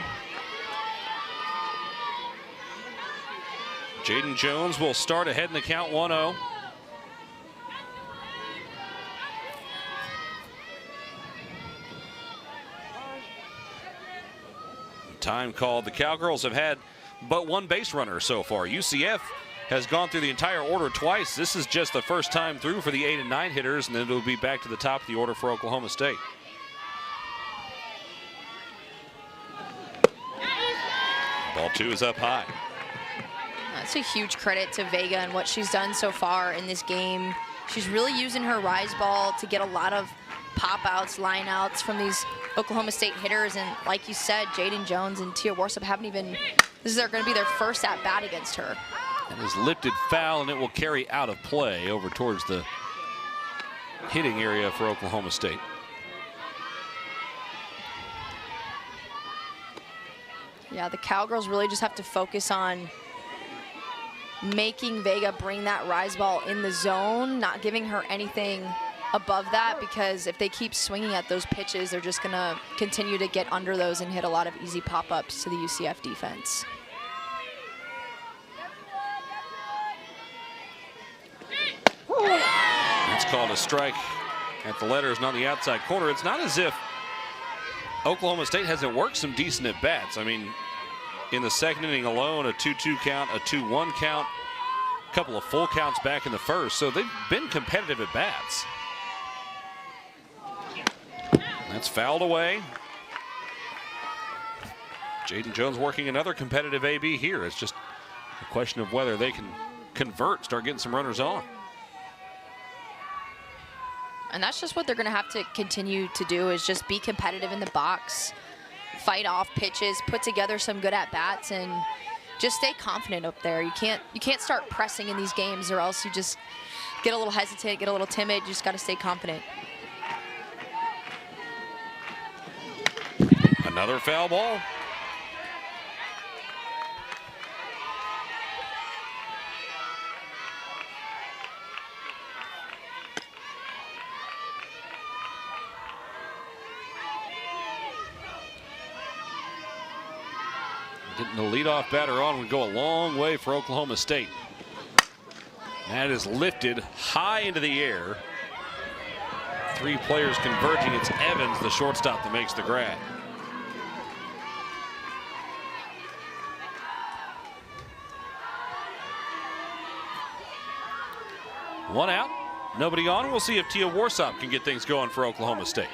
A: Jaden Jones will start ahead in the count 1-0. Time called. The Cowgirls have had but 1 base runner so far. UCF has gone through the entire order twice. This is just the first time through for the 8 and 9 hitters, and then it'll be back to the top of the order for Oklahoma State. Ball 2 is up high.
B: That's a huge credit to Vega and what she's done so far in this game. She's really using her rise ball to get a lot of pop-outs, line-outs from these Oklahoma State hitters. And like you said, Jaden Jones and Tia Warsop haven't even, this is going to be their first at-bat against her.
A: That is lifted foul, and it will carry out of play over towards the hitting area for Oklahoma State.
B: Yeah, the Cowgirls really just have to focus on making Vega bring that rise ball in the zone, not giving her anything above that, because if they keep swinging at those pitches, they're just going to continue to get under those and hit a lot of easy pop-ups to the UCF defense.
A: It's called a strike at the letters, not the outside corner. It's not as if Oklahoma State hasn't worked some decent at-bats. I mean, in the 2nd inning alone, a 2-2 count, a 2-1 count, a couple of full counts back in the 1st. So they've been competitive at-bats. That's fouled away. Jaden Jones working another competitive AB here. It's just a question of whether they can convert, start getting some runners on.
B: And that's just what they're going to have to continue to do, is just be competitive in the box, fight off pitches, put together some good at-bats, and just stay confident up there. You can't start pressing in these games, or else you just get a little hesitant, get a little timid. You just got to stay confident.
A: Another foul ball. Getting the leadoff batter on would go a long way for Oklahoma State. That is lifted high into the air. 3 players converging. It's Evans, the shortstop, that makes the grab. One out, nobody on. We'll see if Tia Warsop can get things going for Oklahoma State.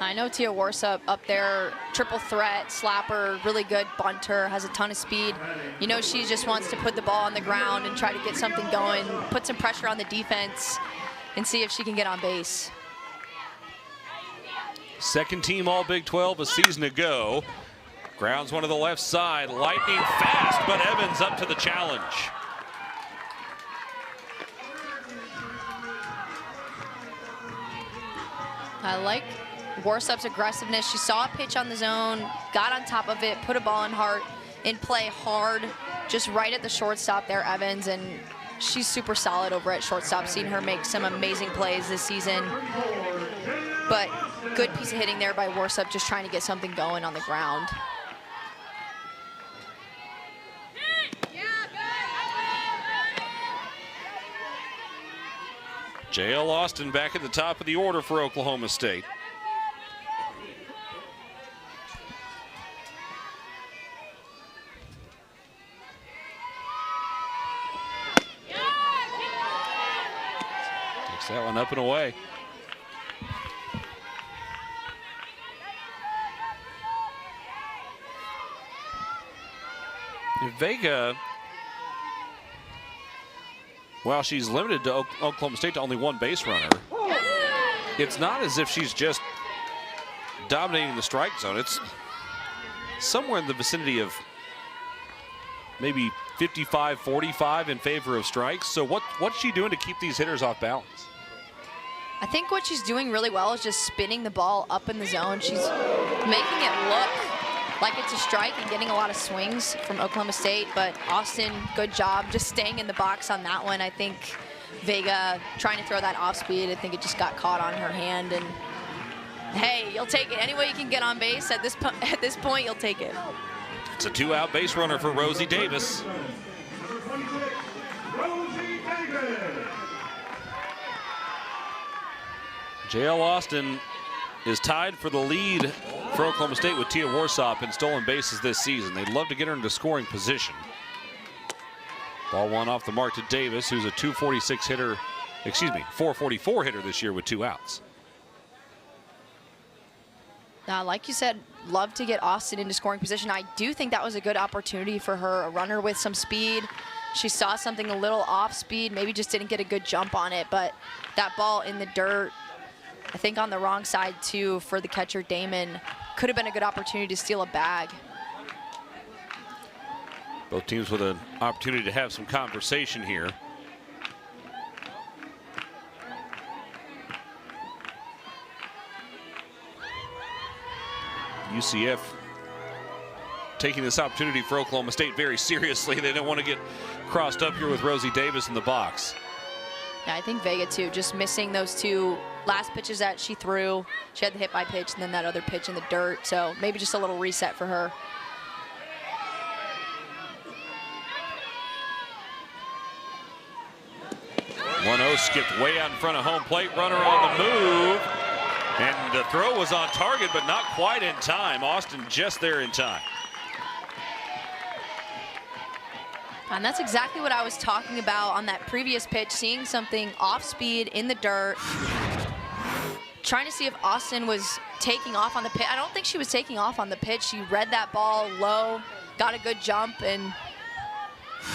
B: I know Tia Warsop up there, triple threat, slapper, really good bunter, has a ton of speed. You know, she just wants to put the ball on the ground and try to get something going, put some pressure on the defense, and see if she can get on base.
A: Second team all Big 12 a season ago. Grounds one to the left side, lightning fast, but Evans up to the challenge.
B: I like Warsop's aggressiveness. She saw a pitch on the zone, got on top of it, put a ball in play hard, just right at the shortstop there, Evans, and she's super solid over at shortstop. Seen her make some amazing plays this season. But good piece of hitting there by Warsop, just trying to get something going on the ground.
A: J.L. Austin back at the top of the order for Oklahoma State. Takes that one up and away. Vega, while she's limited to Oklahoma State to only one base runner, it's not as if she's just dominating the strike zone. It's somewhere in the vicinity of maybe 55-45 in favor of strikes. So what's she doing to keep these hitters off balance?
B: I think what she's doing really well is just spinning the ball up in the zone. She's making it look like it's a strike and getting a lot of swings from Oklahoma State, but Austin, good job just staying in the box on that one. I think Vega trying to throw that off speed, I think it just got caught on her hand, and hey, you'll take it. Any way you can get on base at this point, you'll take it.
A: It's a two-out base runner for Rosie Davis. J.L. Austin is tied for the lead for Oklahoma State with Tia Warsop in stolen bases this season. They'd love to get her into scoring position. Ball one off the mark to Davis, who's a 246 hitter, 444 hitter this year with 2 outs.
B: Like you said, love to get Austin into scoring position. I do think that was a good opportunity for her, a runner with some speed. She saw something a little off speed, maybe just didn't get a good jump on it, but that ball in the dirt, I think on the wrong side too for the catcher Damon, could have been a good opportunity to steal a bag.
A: Both teams with an opportunity to have some conversation here. UCF taking this opportunity for Oklahoma State very seriously. They don't want to get crossed up here with Rosie Davis in the box.
B: Yeah, I think Vega too, just missing those 2 last pitches that she threw. She had the hit by pitch and then that other pitch in the dirt, so maybe just a little reset for her.
A: One-0 skipped way out in front of home plate, runner on the move, and the throw was on target but not quite in time. Austin just there in time.
B: And that's exactly what I was talking about on that previous pitch, seeing something off speed in the dirt, trying to see if Austin was taking off on the pitch. I don't think she was taking off on the pitch. She read that ball low, got a good jump, and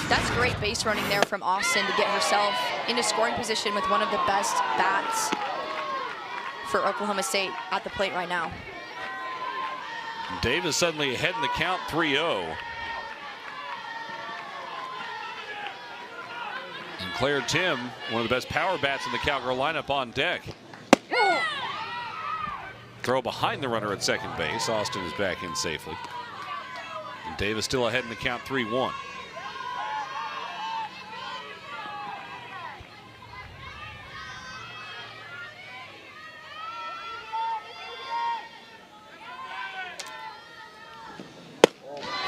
B: that's great base running there from Austin to get herself into scoring position with one of the best bats for Oklahoma State at the plate right now.
A: Davis suddenly ahead in the count, 3-0. And Claire Tim, one of the best power bats in the Cowgirl lineup, on deck. Throw behind the runner at second base. Austin is back in safely. And Davis still ahead in the count, 3-1.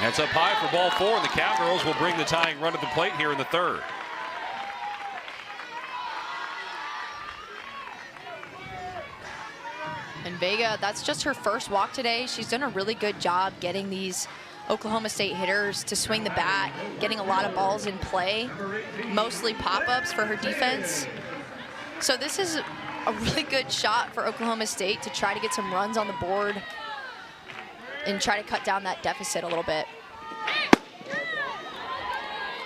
A: That's up high for ball 4, and the Cowgirls will bring the tying run at the plate here in the third. And
B: Vega, that's just her first walk today. She's done a really good job getting these Oklahoma State hitters to swing the bat, getting a lot of balls in play, mostly pop-ups for her defense. So this is a really good shot for Oklahoma State to try to get some runs on the board and try to cut down that deficit a little bit.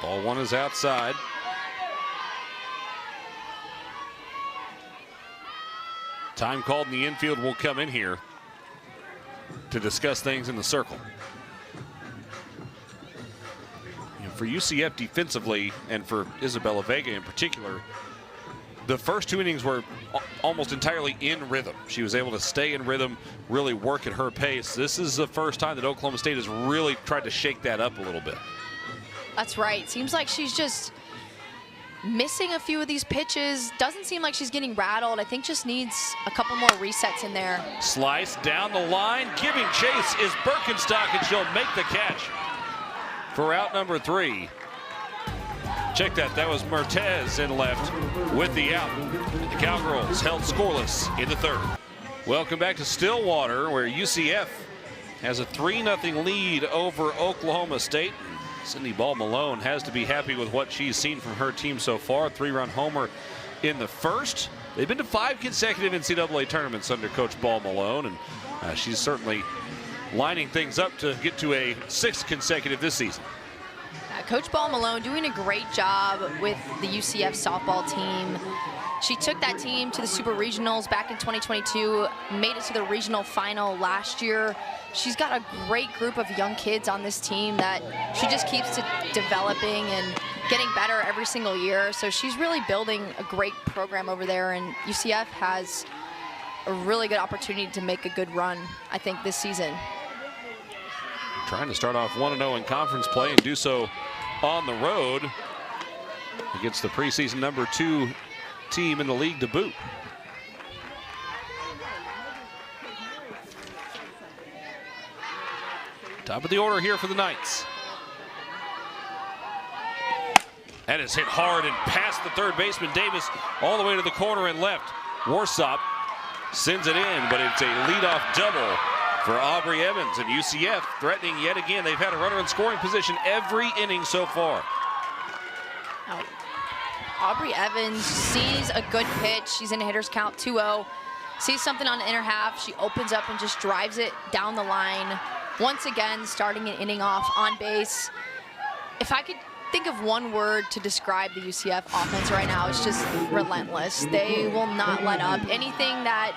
A: Ball one is outside. Time called in the infield will come in here to discuss things in the circle. For UCF defensively, and for Isabella Vega in particular, the first 2 innings were almost entirely in rhythm. She was able to stay in rhythm, really work at her pace. This is the first time that Oklahoma State has really tried to shake that up a little bit.
B: That's right. Seems like she's just missing a few of these pitches. Doesn't seem like she's getting rattled. I think just needs a couple more resets in there.
A: Slice down the line, giving chase is Birkenstock, and she'll make the catch for out number 3. Check that, that was Mertez in left with the out. The Cowgirls held scoreless in the 3rd. Welcome back to Stillwater, where UCF has a 3-0 lead over Oklahoma State. Sydney Ball Malone has to be happy with what she's seen from her team so far. 3-run homer in the 1st. They've been to 5 consecutive NCAA tournaments under Coach Ball Malone, and she's certainly lining things up to get to a 6th consecutive this season.
B: Coach Ball Malone doing a great job with the UCF softball team. She took that team to the Super Regionals back in 2022, made it to the regional final last year. She's got a great group of young kids on this team that she just keeps developing and getting better every single year. So she's really building a great program over there, and UCF has a really good opportunity to make a good run, I think, this season.
A: Trying to start off 1-0 in conference play and do so on the road against the preseason number 2 team in the league to boot. Top of the order here for the Knights. That is hit hard and past the 3rd baseman Davis all the way to the corner and left. Warsop sends it in, but it's a leadoff double for Aubrey Evans, and UCF threatening yet again. They've had a runner in scoring position every inning so far.
B: Now, Aubrey Evans sees a good pitch. She's in a hitter's count 2-0. Sees something on the inner half. She opens up and just drives it down the line. Once again, starting an inning off on base. If I could think of one word to describe the UCF offense right now, it's just relentless. They will not let up. Anything that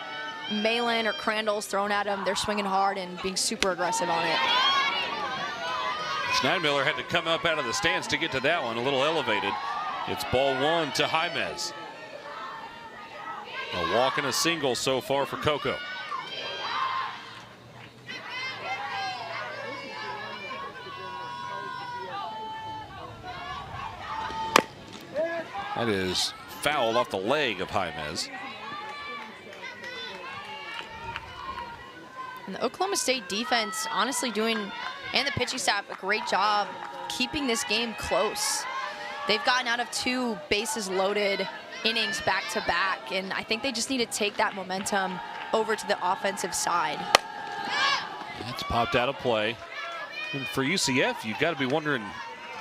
B: Malin or Crandall's thrown at them, they're swinging hard and being super aggressive on it.
A: Schneidmiller had to come up out of the stands to get to that one, a little elevated. It's ball 1 to Jaimez. A walk and a single so far for Coco. That is fouled off the leg of Jaimez.
B: And the Oklahoma State defense honestly doing, and the pitching staff, a great job keeping this game close. They've gotten out of 2 bases loaded innings back to back, and I think they just need to take that momentum over to the offensive side.
A: That's popped out of play. And for UCF, you've got to be wondering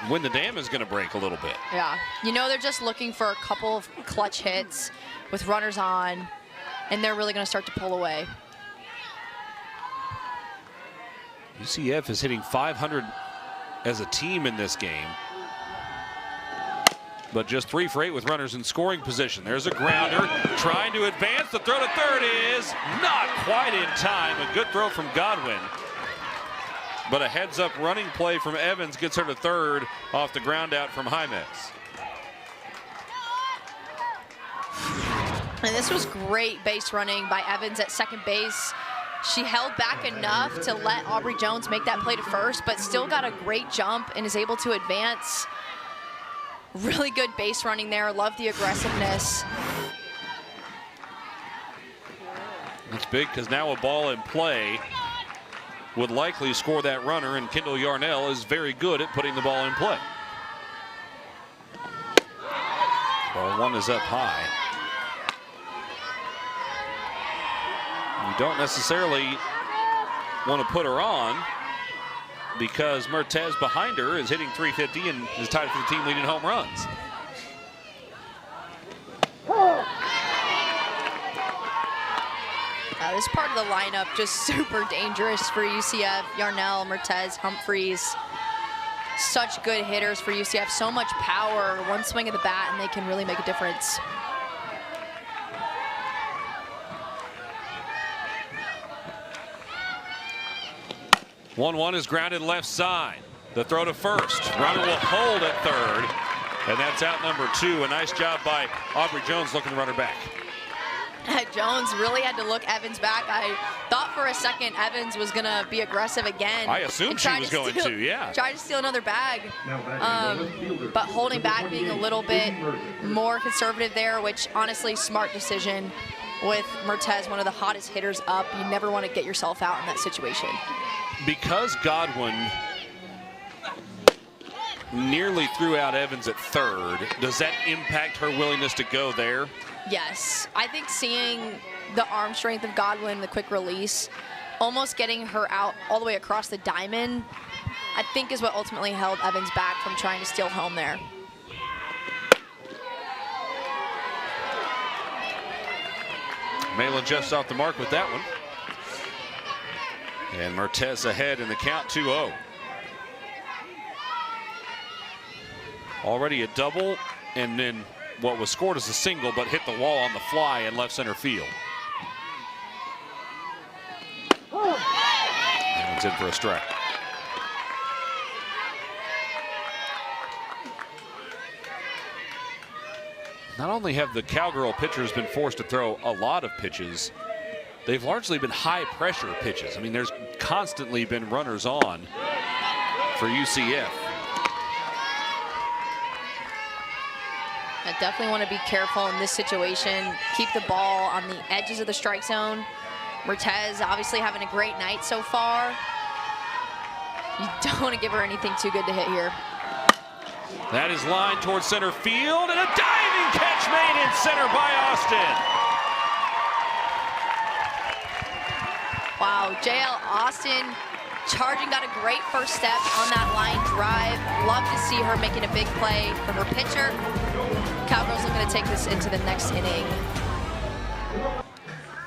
A: when the dam is going to break a little bit.
B: Yeah, you know, they're just looking for a couple of clutch hits with runners on, and they're really going to start to pull away.
A: UCF is hitting .500 as a team in this game, but just 3 for 8 with runners in scoring position. There's a grounder trying to advance. The throw to 3rd is not quite in time. A good throw from Godwin, but a heads-up running play from Evans gets her to 3rd off the ground out from Jaimez.
B: And this was great base running by Evans at 2nd base. She held back enough to let Aubrey Jones make that play to 1st, but still got a great jump and is able to advance. Really good base running there. Love the aggressiveness.
A: That's big because now a ball in play would likely score that runner, and Kendall Yarnell is very good at putting the ball in play. Ball 1 is up high. You don't necessarily want to put her on, because Mertez behind her is hitting .350 and is tied for the team leading home runs.
B: This part of the lineup just super dangerous for UCF. Yarnell, Mertez, Humphreys. Such good hitters for UCF. So much power. One swing of the bat and they can really make a difference.
A: One is grounded left side. The throw to first. Runner will hold at third. And that's out number 2. A nice job by Aubrey Jones looking to run her back.
B: Jones really had to look Evans back. I thought for a second Evans was going to be aggressive again.
A: I assumed she was going to, yeah.
B: Try to steal another bag. But holding back, being a little bit more conservative there, which honestly, smart decision with Mertez, one of the hottest hitters up. You never want to get yourself out in that situation.
A: Because Godwin nearly threw out Evans at third, does that impact her willingness to go there?
B: Yes, I think seeing the arm strength of Godwin, the quick release, almost getting her out all the way across the diamond, I think is what ultimately held Evans back from trying to steal home there.
A: Malin just off the mark with that one. And Mertez ahead in the count, 2-0. Already a double, and then what was scored as a single, but hit the wall on the fly in left center field. And it's in for a strike. Not only have the Cowgirl pitchers been forced to throw a lot of pitches, they've largely been high pressure pitches. I mean, there's constantly been runners on for UCF.
B: I definitely want to be careful in this situation. Keep the ball on the edges of the strike zone. Mertez obviously having a great night so far. You don't want to give her anything too good to hit here.
A: That is lined towards center field, and a diving catch made in center by Austin.
B: Wow, JL Austin charging, got a great first step on that line drive. Love to see her making a big play for her pitcher. Cowgirls looking to take this into the next inning.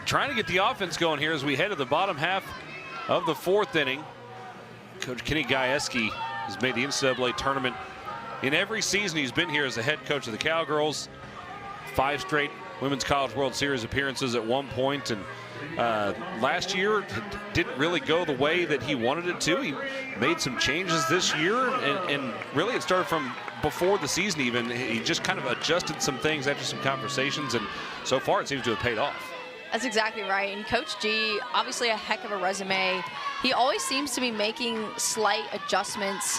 A: Trying to get the offense going here as we head to the bottom half of the 4th inning. Coach Kenny Gajewski has made the NCAA tournament in every season he's been here as the head coach of the Cowgirls. 5 straight Women's College World Series appearances at one point, and last year didn't really go the way that he wanted it to. He made some changes this year, and really it started from before the season even. He just kind of adjusted some things after some conversations, and so far it seems to have paid off.
B: That's exactly right. And Coach G, obviously a heck of a resume. He always seems to be making slight adjustments,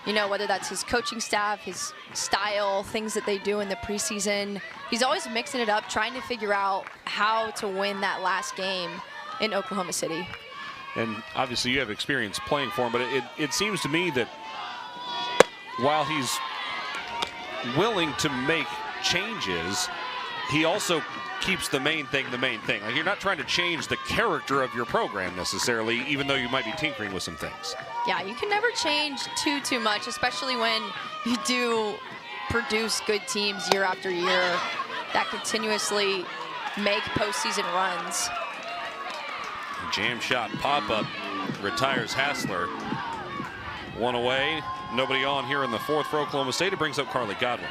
B: you know, whether that's his coaching staff, his style, things that they do in the preseason. He's always mixing it up, trying to figure out how to win that last game in Oklahoma City.
A: And obviously you have experience playing for him, but it seems to me that while he's willing to make changes, he also keeps the main thing the main thing. Like, you're not trying to change the character of your program necessarily, even though you might be tinkering with some things.
B: Yeah, you can never change too much, especially when you do produce good teams year after year that continuously make postseason runs.
A: Jam shot pop-up retires Hassler. One away, nobody on here in the 4th for Oklahoma State. It brings up Carly Godwin.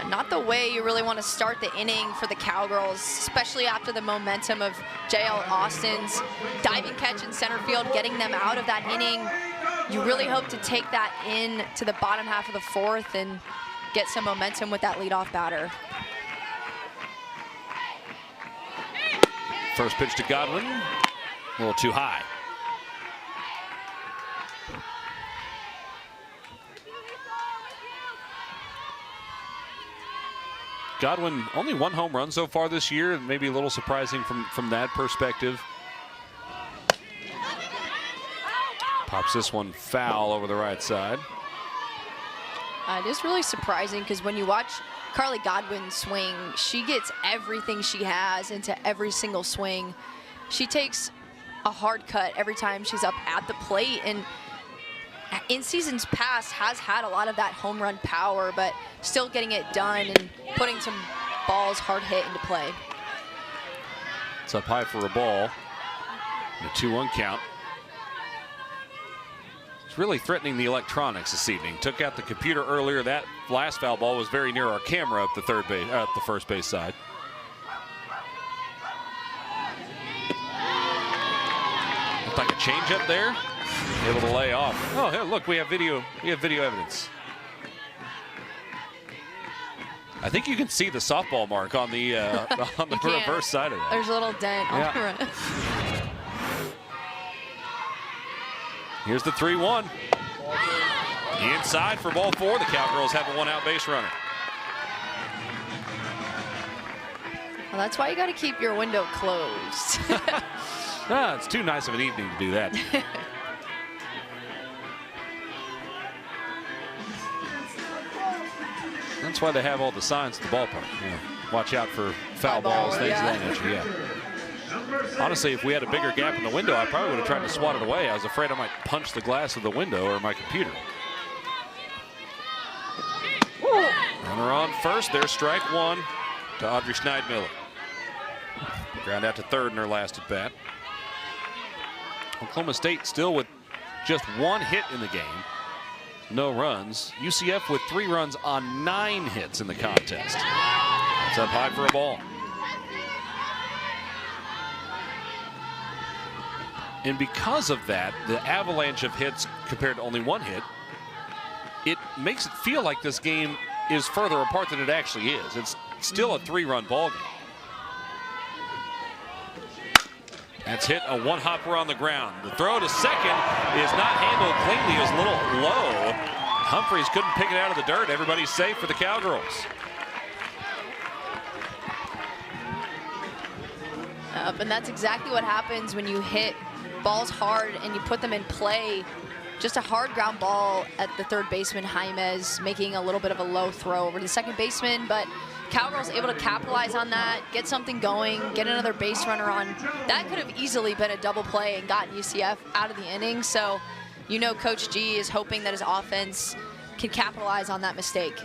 B: Not the way you really want to start the inning for the Cowgirls, especially after the momentum of JL Austin's diving catch in center field, getting them out of that inning. You really hope to take that in to the bottom half of the 4th and get some momentum with that leadoff batter.
A: First pitch to Godwin, a little too high. Godwin only 1 home run so far this year, and maybe a little surprising from that perspective. Pops this one foul over the right side.
B: It is really surprising because when you watch Carly Godwin swing, she gets everything she has into every single swing. She takes a hard cut every time she's up at the plate, and in seasons past has had a lot of that home run power, but still getting it done and putting some balls hard hit into play.
A: It's up high for a ball. A 2-1 count. It's really threatening the electronics this evening. Took out the computer earlier. That last foul ball was very near our camera up the the first base side. Looked like a changeup there. Able to lay off. Oh, hey, look, we have video. We have video evidence. I think you can see the softball mark on the reverse side of that.
B: There's a little dent on the front.
A: Here's the 3-1. Inside for ball 4. The Cowgirls have a 1-out base runner.
B: Well, that's why you got to keep your window closed.
A: It's too nice of an evening to do that. That's why they have all the signs at the ballpark. You know, watch out for foul balls, things of that nature. Yeah. Honestly, if we had a bigger gap in the window, I probably would have tried to swat it away. I was afraid I might punch the glass of the window or my computer. Runner on first. There's strike 1 to Audrey Schneidmiller. Ground out to third in her last at bat. Oklahoma State still with just 1 hit in the game. No runs. UCF with 3 runs on 9 hits in the contest. It's up high for a ball. And because of that, the avalanche of hits compared to only 1 hit, it makes it feel like this game is further apart than it actually is. It's still a 3-run ball game. That's hit a 1-hopper on the ground. The throw to second is not handled cleanly. It was a little low. Humphreys couldn't pick it out of the dirt. Everybody's safe for the Cowgirls.
B: And that's exactly what happens when you hit balls hard and you put them in play. Just a hard ground ball at the third baseman, Jaimez, making a little bit of a low throw over to the second baseman, but Cowgirls able to capitalize on that, get something going, get another base runner on. That could have easily been a double play and gotten UCF out of the inning. So, you know, Coach G is hoping that his offense can capitalize on that mistake.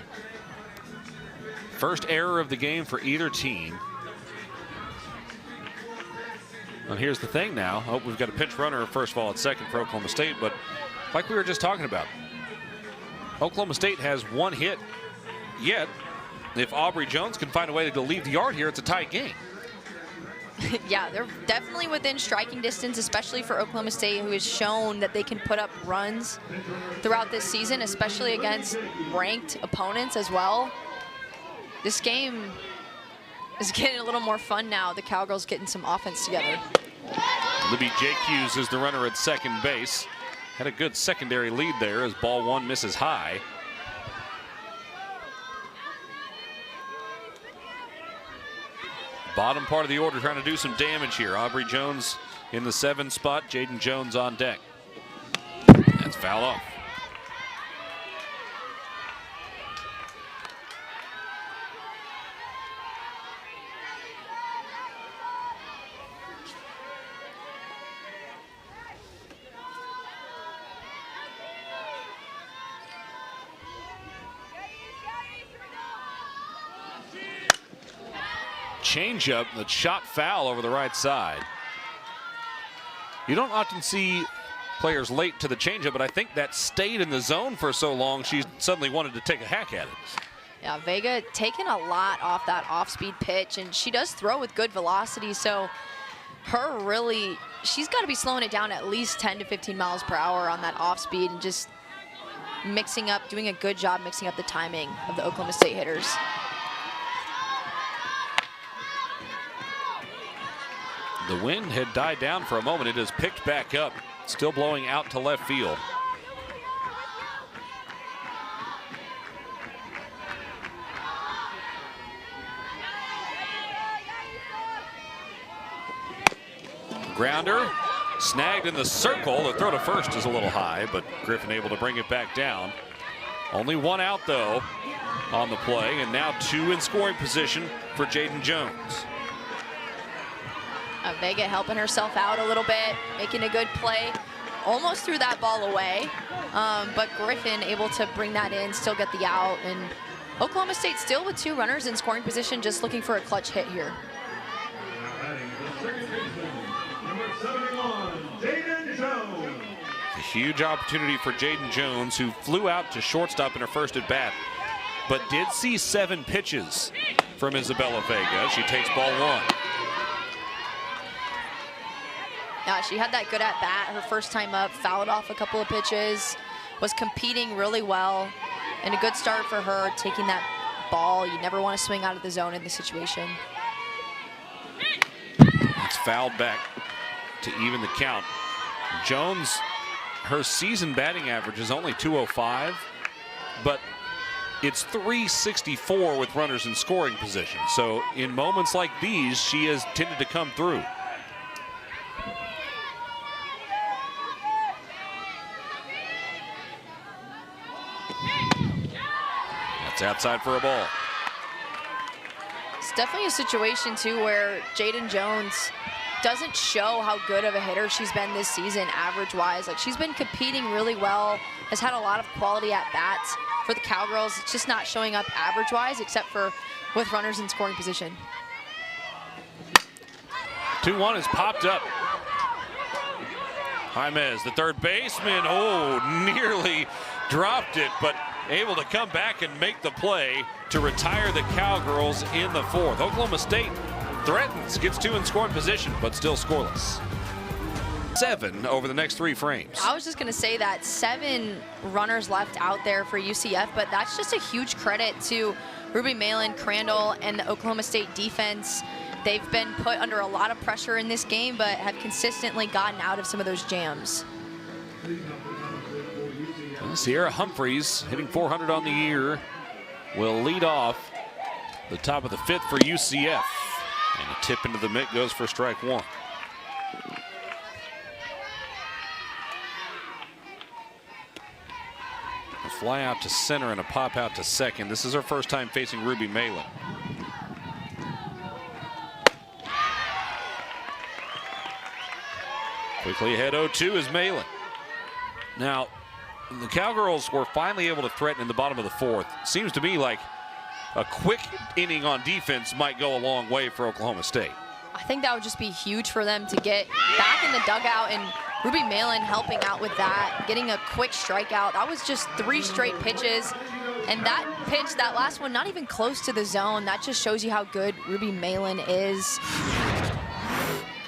A: First error of the game for either team. And here's the thing now. Oh, we've got a pinch runner first of all at second for Oklahoma State, but like we were just talking about, Oklahoma State has 1 hit yet. If Aubrey Jones can find a way to leave the yard here, it's a tight game.
B: Yeah, they're definitely within striking distance, especially for Oklahoma State, who has shown that they can put up runs throughout this season, especially against ranked opponents as well. This game is getting a little more fun now. The Cowgirls getting some offense together.
A: Libby Jacques is the runner at second base. Had a good secondary lead there as ball 1 misses high. Bottom part of the order trying to do some damage here. Aubrey Jones in the 7 spot. Jaden Jones on deck. That's foul off. Changeup that shot foul over the right side. You don't often see players late to the changeup, but I think that stayed in the zone for so long she suddenly wanted to take a hack at it.
B: Yeah, Vega taking a lot off that off-speed pitch, and she does throw with good velocity, so she's got to be slowing it down at least 10 to 15 miles per hour on that off-speed and just doing a good job mixing up the timing of the Oklahoma State hitters.
A: The wind had died down for a moment. It has picked back up, still blowing out to left field. Grounder snagged in the circle. The throw to first is a little high, but Griffin able to bring it back down. Only 1 out though on the play, and now 2 in scoring position for Jaden Jones.
B: Vega helping herself out a little bit, making a good play. Almost threw that ball away, but Griffin able to bring that in, still get the out. And Oklahoma State still with 2 runners in scoring position, just looking for a clutch hit here.
A: A huge opportunity for Jaden Jones, who flew out to shortstop in her first at bat, but did see 7 pitches from Isabella Vega. She takes ball 1.
B: Yeah, she had that good at bat her first time up, fouled off a couple of pitches, was competing really well, and a good start for her, taking that ball. You never want to swing out of the zone in this situation.
A: It's fouled back to even the count. Jones, her season batting average is only .205, but it's .364 with runners in scoring position. So in moments like these, she has tended to come through. That's outside for a ball.
B: It's definitely a situation, too, where Jaden Jones doesn't show how good of a hitter she's been this season average-wise. Like, she's been competing really well, has had a lot of quality at-bats for the Cowgirls. It's just not showing up average-wise, except for with runners in scoring position.
A: 2-1 has popped up. Jaimez, the third baseman, nearly dropped it, but able to come back and make the play to retire the Cowgirls in the 4th. Oklahoma State threatens, gets 2 in scoring position, but still scoreless. 7 over the next 3 frames.
B: I was just going to say that 7 runners left out there for UCF, but that's just a huge credit to Ruby Malin, Crandall, and the Oklahoma State defense. They've been put under a lot of pressure in this game, but have consistently gotten out of some of those jams.
A: Sierra Humphreys, hitting .400 on the year, will lead off the top of the 5th for UCF. And a tip into the mitt goes for strike 1. A fly out to center and a pop out to second. This is her first time facing Ruby Malin. Quickly ahead 0-2 is Malin. Now, the Cowgirls were finally able to threaten in the bottom of the 4th. Seems to me like a quick inning on defense might go a long way for Oklahoma State.
B: I think that would just be huge for them to get back in the dugout, and Ruby Malin helping out with that, getting a quick strikeout. That was just 3 straight pitches, and that pitch, that last one, not even close to the zone. That just shows you how good Ruby Malin is.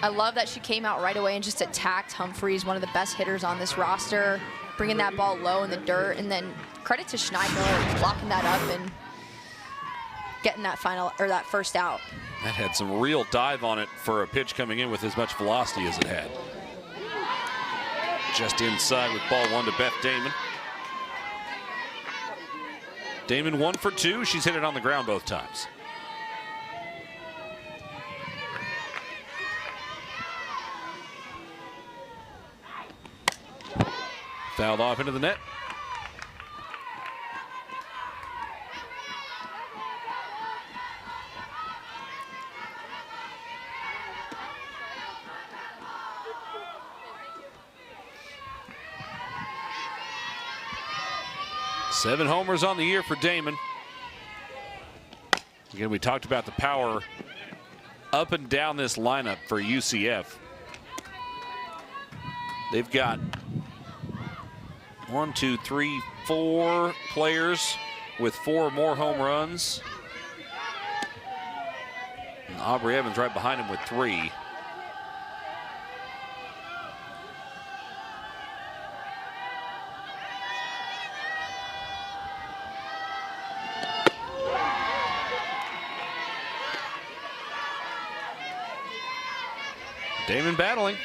B: I love that she came out right away and just attacked Humphreys, one of the best hitters on this roster, bringing that ball low in the dirt, and then credit to Schneidmiller blocking that up and getting that that first out.
A: That had some real dive on it for a pitch coming in with as much velocity as it had. Just inside with ball 1 to Beth Damon. Damon 1 for 2. She's hit it on the ground both times. Fouled off into the net. Seven homers on the year for Damon. Again, we talked about the power up and down this lineup for UCF. They've got 1, 2, 3, 4 players with 4 or more home runs. And Aubrey Evans right behind him with 3. Damon battling.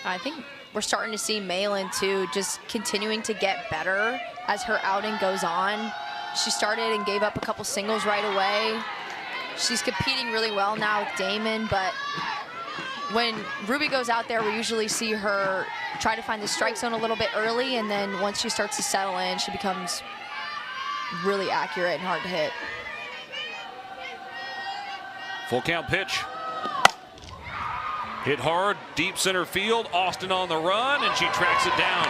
B: I think we're starting to see Malin, too, just continuing to get better as her outing goes on. She started and gave up a couple singles right away. She's competing really well now with Damon, but when Ruby goes out there, we usually see her try to find the strike zone a little bit early, and then once she starts to settle in, she becomes really accurate and hard to hit.
A: Full count pitch. Hit hard, deep center field. Austin on the run, and she tracks it down.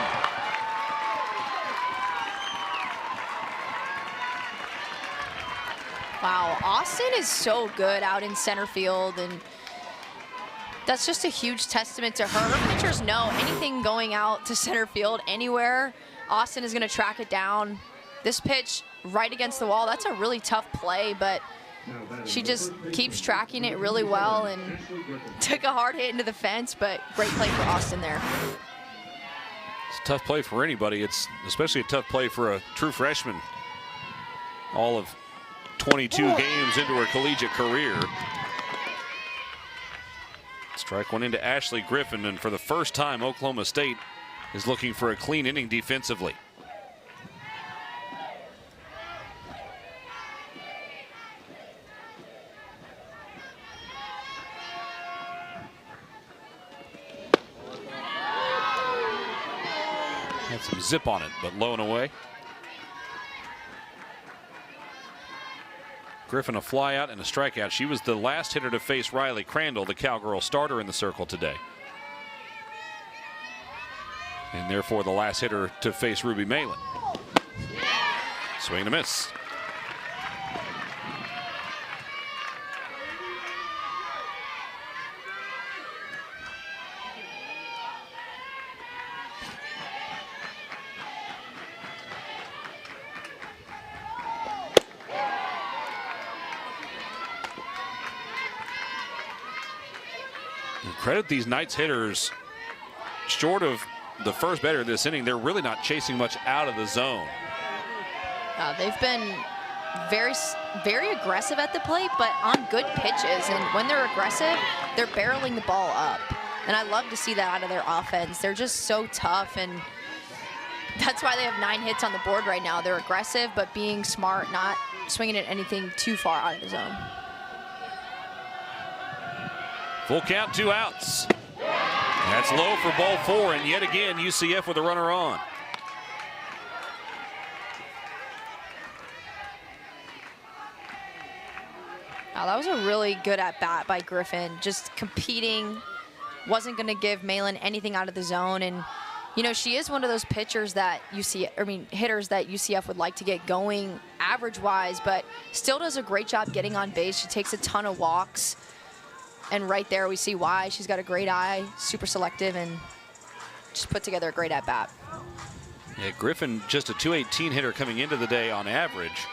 B: Wow, Austin is so good out in center field, and that's just a huge testament to her. Her pitchers know anything going out to center field anywhere, Austin is going to track it down. This pitch right against the wall, that's a really tough play, but she just keeps tracking it really well and took a hard hit into the fence, but great play for Austin there.
A: It's a tough play for anybody. It's especially a tough play for a true freshman. All of 22 games into her collegiate career. Strike one into Ashley Griffin, and for the first time, Oklahoma State is looking for a clean inning defensively. Had some zip on it, but low and away. Griffin a fly out and a strikeout. She was the last hitter to face Riley Crandall, the Cowgirl starter in the circle today. And therefore the last hitter to face Ruby Malin. Swing and a miss. Credit these Knights hitters. Short of the first batter this inning, they're really not chasing much out of the zone.
B: They've been very aggressive at the plate, but on good pitches. And when they're aggressive, they're barreling the ball up. And I love to see that out of their offense. They're just so tough, and that's why they have 9 hits on the board right now. They're aggressive, but being smart, not swinging at anything too far out of the zone.
A: Full count, 2 outs. That's low for ball 4, and yet again UCF with a runner on.
B: Wow, that was a really good at-bat by Griffin. Just competing, wasn't going to give Malin anything out of the zone. And, you know, she is one of those pitchers that hitters that UCF would like to get going average-wise, but still does a great job getting on base. She takes a ton of walks. And right there we see why. She's got a great eye, super selective, and just put together a great at-bat.
A: Yeah, Griffin just a .218 hitter coming into the day on average,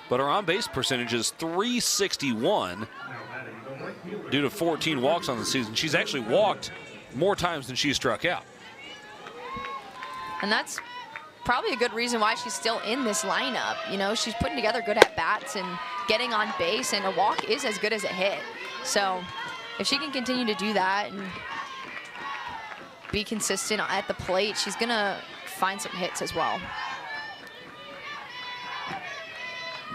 A: but her on-base percentage is .361 due to 14 walks on the season. She's actually walked more times than she's struck out.
B: And that's probably a good reason why she's still in this lineup. You know, she's putting together good at-bats and getting on base, and a walk is as good as a hit. So if she can continue to do that and be consistent at the plate, she's going to find some hits as well.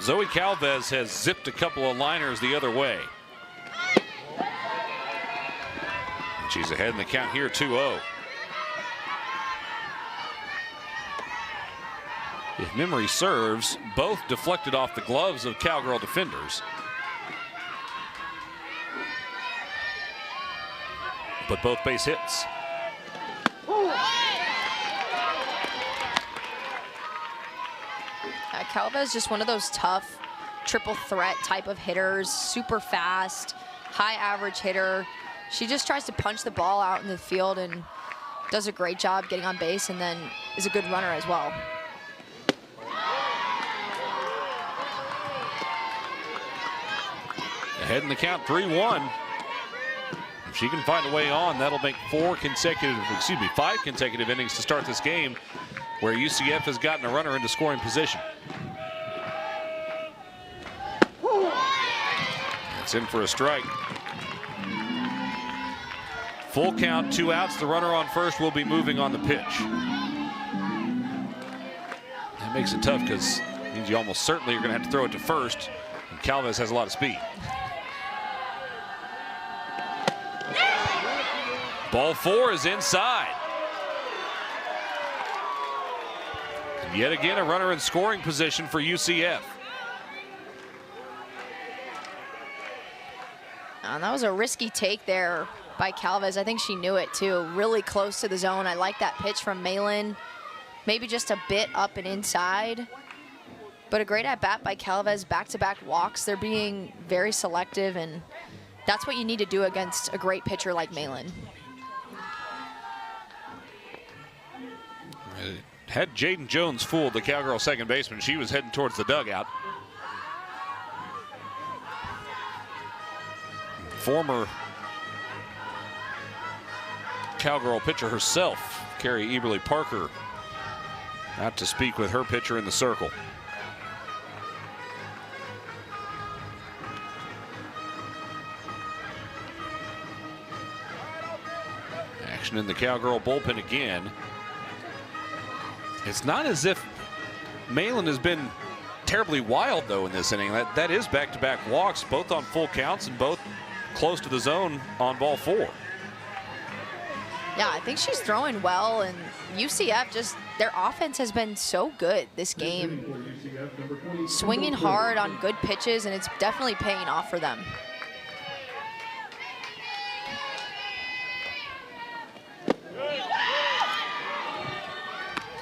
A: Zoe Calvez has zipped a couple of liners the other way. And she's ahead in the count here, 2-0. If memory serves, both deflected off the gloves of Cowgirl defenders. But both base hits.
B: Calva is just one of those tough triple threat type of hitters, super fast, high average hitter. She just tries to punch the ball out in the field and does a great job getting on base, and then is a good runner as well.
A: Ahead in the count, 3-1. If she can find a way on, that'll make 5 consecutive innings to start this game, where UCF has gotten a runner into scoring position. It's in for a strike. Full count, 2 outs. The runner on first will be moving on the pitch. That makes it tough because it means you almost certainly are going to have to throw it to first, and Calvez has a lot of speed. Ball 4 is inside. And yet again, a runner in scoring position for UCF.
B: And that was a risky take there by Calvez. I think she knew it too. Really close to the zone. I like that pitch from Malin. Maybe just a bit up and inside. But a great at-bat by Calvez, back-to-back walks. They're being very selective, and that's what you need to do against a great pitcher like Malin.
A: Had Jaden Jones fooled the Cowgirl second baseman, she was heading towards the dugout. Former Cowgirl pitcher herself, Carrie Eberly Parker, out to speak with her pitcher in the circle. Action in the Cowgirl bullpen again. It's not as if Malin has been terribly wild, though, in this inning. That is back-to-back walks, both on full counts and both close to the zone on ball 4.
B: Yeah, I think she's throwing well, and UCF just, their offense has been so good this game. Swinging hard on good pitches, and it's definitely paying off for them.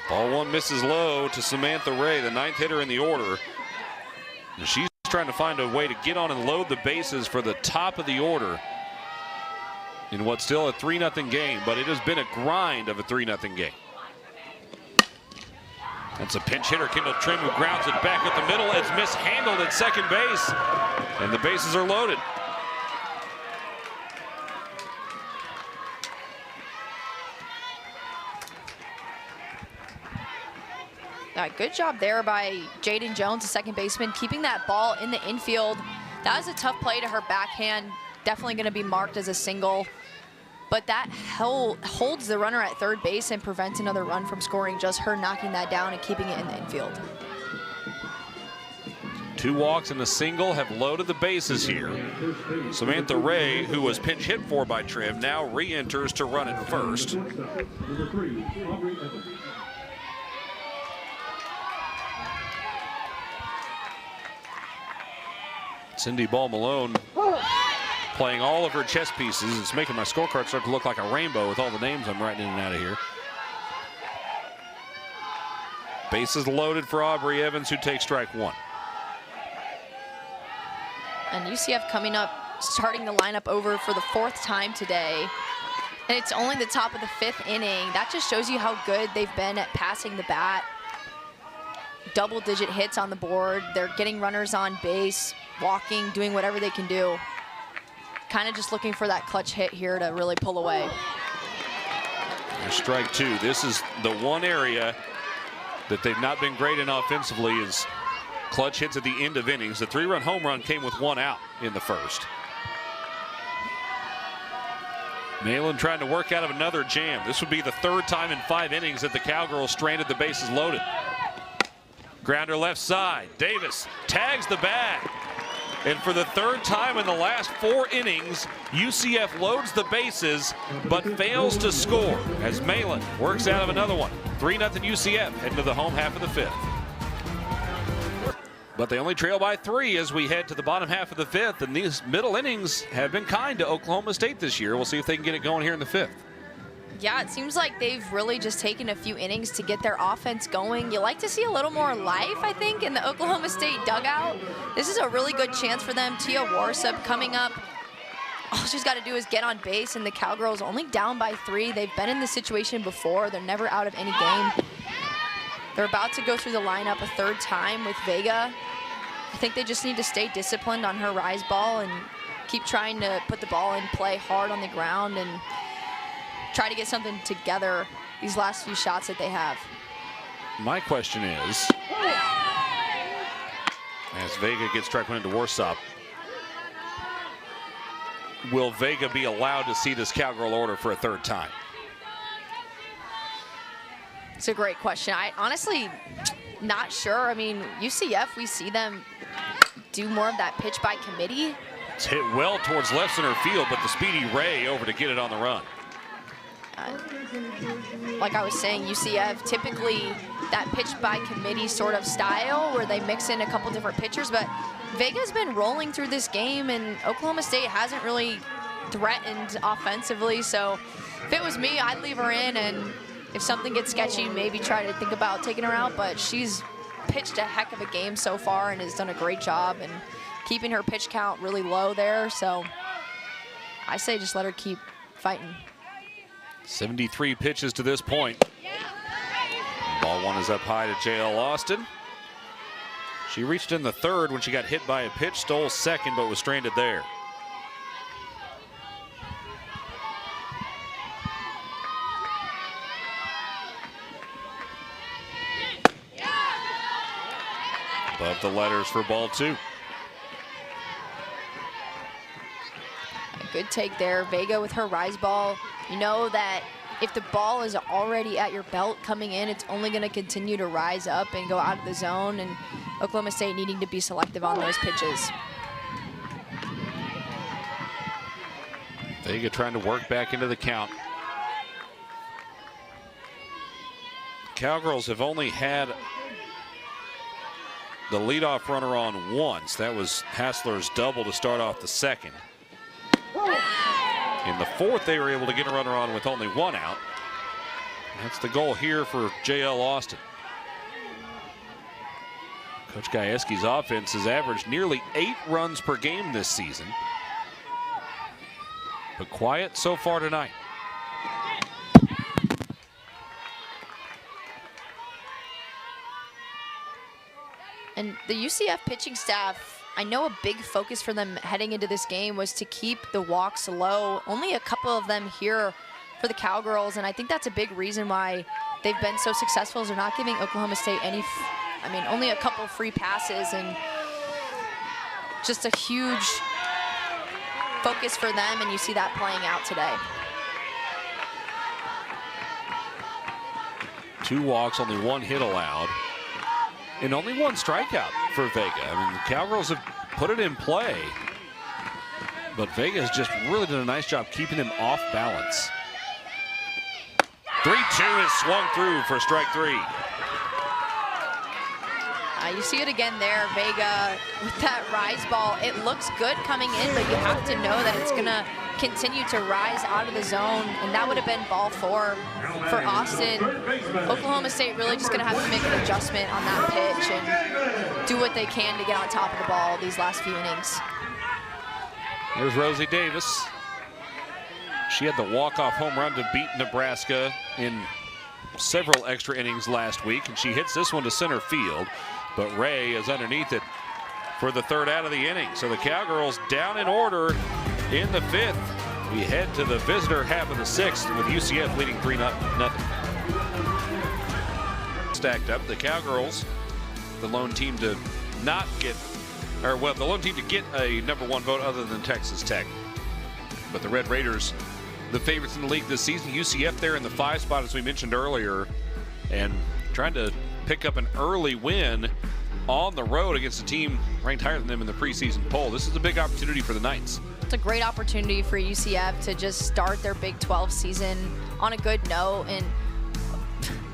A: Ball 1 misses low to Samantha Ray, the 9th hitter in the order. And she's trying to find a way to get on and load the bases for the top of the order in what's still a 3-0 game, but it has been a grind of a 3-0 game. That's a pinch hitter, Kendall Trim, who grounds it back at the middle. It's mishandled at second base, and the bases are loaded.
B: Good job there by Jaden Jones, the second baseman, keeping that ball in the infield. That was a tough play to her backhand. Definitely going to be marked as a single. But that holds the runner at third base and prevents another run from scoring. Just her knocking that down and keeping it in the infield.
A: 2 walks and a single have loaded the bases here. Samantha Ray, who was pinch hit for by Trim, now re-enters to run at first. Cindy Ball Malone playing all of her chess pieces. It's making my scorecard start to look like a rainbow with all the names I'm writing in and out of here. Bases loaded for Aubrey Evans, who takes strike 1.
B: And UCF coming up, starting the lineup over for the 4th time today. And it's only the top of the 5th inning. That just shows you how good they've been at passing the bat. Double-digit hits on the board. They're getting runners on base, walking, doing whatever they can do. Kind of just looking for that clutch hit here to really pull away.
A: Strike 2. This is the one area that they've not been great in offensively, is clutch hits at the end of innings. The 3-run home run came with 1 out in the first. Malin trying to work out of another jam. This would be the 3rd time in 5 innings that the Cowgirls stranded the bases loaded. Grounder left side. Davis tags the bag. And for the 3rd time in the last 4 innings, UCF loads the bases but fails to score as Malin works out of another one. 3-0 UCF heading to the home half of the 5th. But they only trail by 3 as we head to the bottom half of the 5th. And these middle innings have been kind to Oklahoma State this year. We'll see if they can get it going here in the 5th.
B: Yeah, it seems like they've really just taken a few innings to get their offense going. You like to see a little more life, I think, in the Oklahoma State dugout. This is a really good chance for them. Tia Warsub coming up. All she's got to do is get on base, and the Cowgirls only down by 3. They've been in this situation before. They're never out of any game. They're about to go through the lineup a 3rd time with Vega. I think they just need to stay disciplined on her rise ball and keep trying to put the ball in play hard on the ground and try to get something together these last few shots that they have.
A: My question is, as Vega gets strike 1 into Warsop, will Vega be allowed to see this Cowgirl order for a 3rd time?
B: It's a great question. I honestly not sure. I mean, UCF, we see them do more of that pitch by committee.
A: It's hit well towards left center field, but the speedy Ray over to get it on the run.
B: like I was saying, UCF, typically that pitch by committee sort of style where they mix in a couple different pitchers, but Vega's been rolling through this game, and Oklahoma State hasn't really threatened offensively. So if it was me, I'd leave her in, and if something gets sketchy, maybe try to think about taking her out. But she's pitched a heck of a game so far and has done a great job and keeping her pitch count really low there. So I say just let her keep fighting.
A: 73 pitches to this point. Ball one is up high to JL Austin. She reached in the third when she got hit by a pitch, stole second, but was stranded there. Above the letters for ball two.
B: A good take there. Vega with her rise ball. You know that if the ball is already at your belt coming in, it's only going to continue to rise up and go out of the zone, and Oklahoma State needing to be selective on those pitches.
A: Vega trying to work back into the count. Cowgirls have only had the leadoff runner on once. That was Hassler's double to start off the second. In the fourth, they were able to get a runner on with only one out. That's the goal here for JL Austin. Coach Gajewski's offense has averaged nearly 8 runs per game this season, but quiet so far tonight.
B: And the UCF pitching staff, I know a big focus for them heading into this game was to keep the walks low. Only a couple of them here for the Cowgirls, and I think that's a big reason why they've been so successful is they're not giving Oklahoma State any, only a couple free passes, and just a huge focus for them, and you see that playing out today.
A: 2 walks, only 1 hit allowed, and only 1 strikeout for Vega. The Cowgirls have put it in play, but Vega has just really done a nice job keeping them off balance. 3-2 is swung through for strike 3.
B: You see it again there, Vega with that rise ball. It looks good coming in, but you have to know that it's going to continue to rise out of the zone, and that would have been ball 4 for Austin. Oklahoma State really just going to have to make an adjustment on that pitch and do what they can to get on top of the ball these last few innings.
A: Here's Rosie Davis. She had the walk-off home run to beat Nebraska in several extra innings last week, and she hits this one to center field, but Ray is underneath it for the 3rd out of the inning. So the Cowgirls down in order in the 5th. We head to the visitor half of the 6th with UCF leading 3-0. Stacked up. The Cowgirls, the lone team to not get, or well, the lone team to get a #1 vote other than Texas Tech. But the Red Raiders, the favorites in the league this season. UCF there in the 5 spot, as we mentioned earlier, and trying to pick up an early win on the road against a team ranked higher than them in the preseason poll. This is a big opportunity for the Knights.
B: It's a great opportunity for UCF to just start their Big 12 season on a good note, and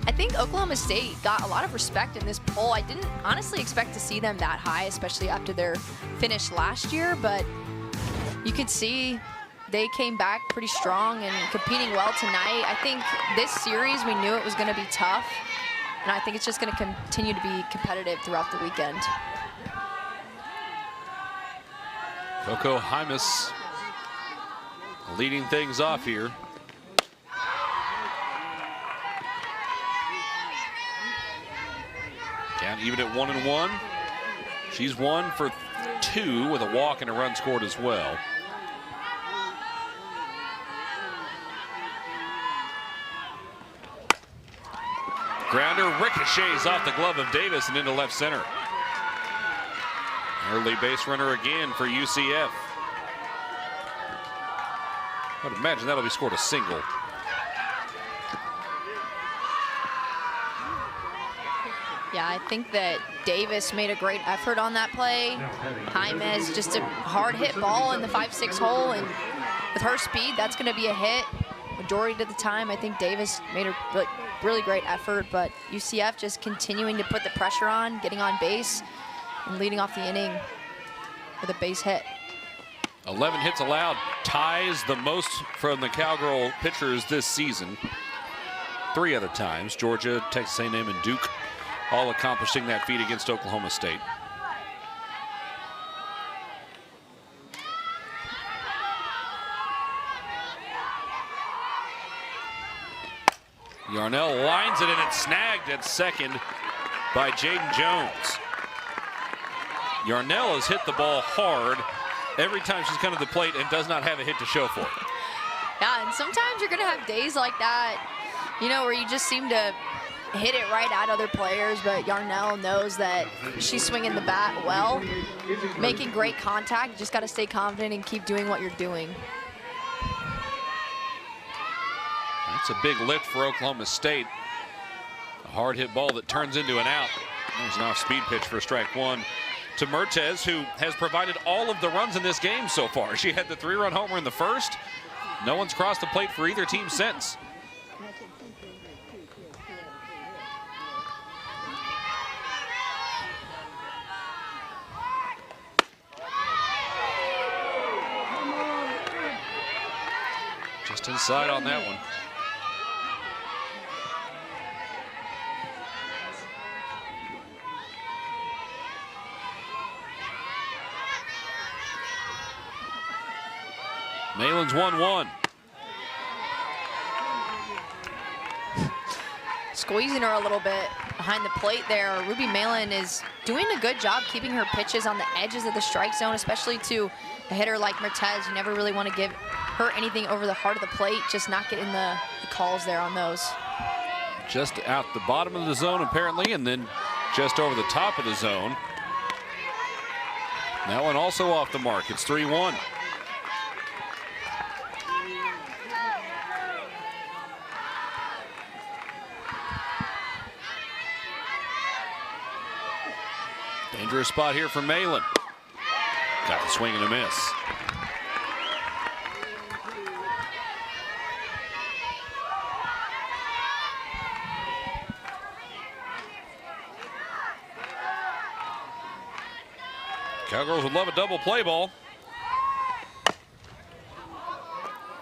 B: I think Oklahoma State got a lot of respect in this poll. I didn't honestly expect to see them that high, especially after their finish last year, but you could see they came back pretty strong and competing well tonight. I think this series, we knew it was going to be tough, and I think it's just going to continue to be competitive throughout the weekend.
A: Coco Hymas leading things off here. Count even at 1-1. She's 1 for 2 with a walk and a run scored as well. Grounder ricochets off the glove of Davis and into left center. Early base runner again for UCF. I would imagine that'll be scored a single.
B: Yeah, I think that Davis made a great effort on that play. Jaimez, just a hard hit ball in the 5-6 hole, and with her speed, that's going to be a hit. majority of the time. I think Davis made a really great effort, but UCF just continuing to put the pressure on, getting on base, and leading off the inning with a base hit.
A: 11 hits allowed, ties the most from the Cowgirl pitchers this season. 3 other times, Georgia, Texas A&M, and Duke all accomplishing that feat against Oklahoma State. Yarnell lines it, and it's snagged at second by Jaden Jones. Yarnell has hit the ball hard every time she's come to the plate and does not have a hit to show for it.
B: Yeah, and sometimes you're going to have days like that, you know, where you just seem to hit it right at other players, but Yarnell knows that she's swinging the bat well, making great contact. You just got to stay confident and keep doing what you're doing.
A: That's a big lift for Oklahoma State. A hard hit ball that turns into an out. There's an off-speed pitch for strike 1 to Mertez, who has provided all of the runs in this game so far. She had the 3-run homer in the first. No one's crossed the plate for either team since. Just inside on that one. Malin's 1-1.
B: Squeezing her a little bit behind the plate there. Ruby Malin is doing a good job keeping her pitches on the edges of the strike zone, especially to a hitter like Mertez. You never really want to give her anything over the heart of the plate, just not getting the calls there on those.
A: Just out the bottom of the zone apparently, and then just over the top of the zone. That one also off the mark. It's 3-1. Dangerous spot here for Malin. Got the swing and a miss. Cowgirls would love a double play ball.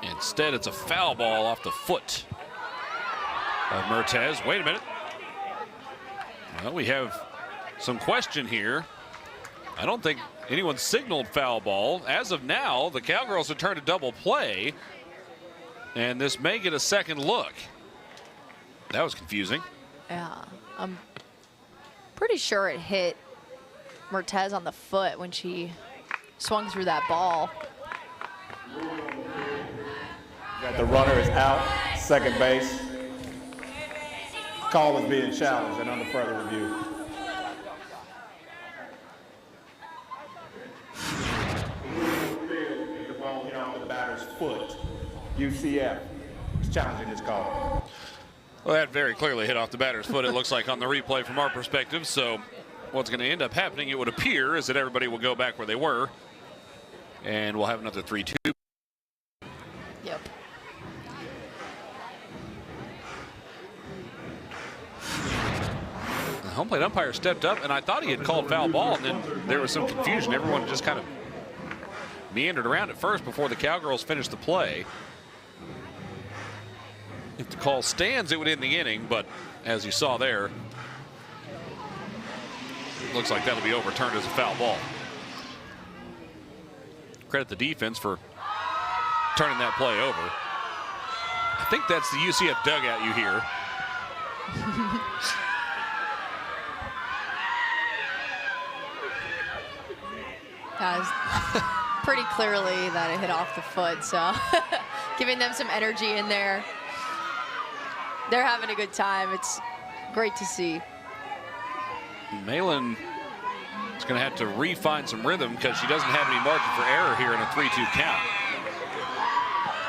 A: Instead, it's a foul ball off the foot of Mertez. Wait a minute. Well, we have some question here. I don't think anyone signaled foul ball. As of now, the Cowgirls have turned a double play, and this may get a second look. That was confusing.
B: Yeah, I'm pretty sure it hit Mertez on the foot when she swung through that ball.
D: The runner is out, second base. Call is being challenged and under further review. The ball hit off the batter's foot. UCF is challenging this call.
A: Well, that very clearly hit off the batter's foot, it looks like, on the replay from our perspective. So what's going to end up happening, it would appear, is that everybody will go back where they were, and we'll have another 3-2.
B: Yep.
A: The home plate umpire stepped up, and I thought he had called foul ball, and then there was some confusion. Everyone just kind of meandered around at first before the Cowgirls finished the play. If the call stands, it would end the inning, but as you saw there, looks like that'll be overturned as a foul ball. Credit the defense for turning that play over. I think that's the UCF dugout you hear.
B: Guys, pretty clearly that it hit off the foot, so giving them some energy in there. They're having a good time. It's great to see.
A: Malin is going to have to refine some rhythm because she doesn't have any margin for error here in a 3-2 count.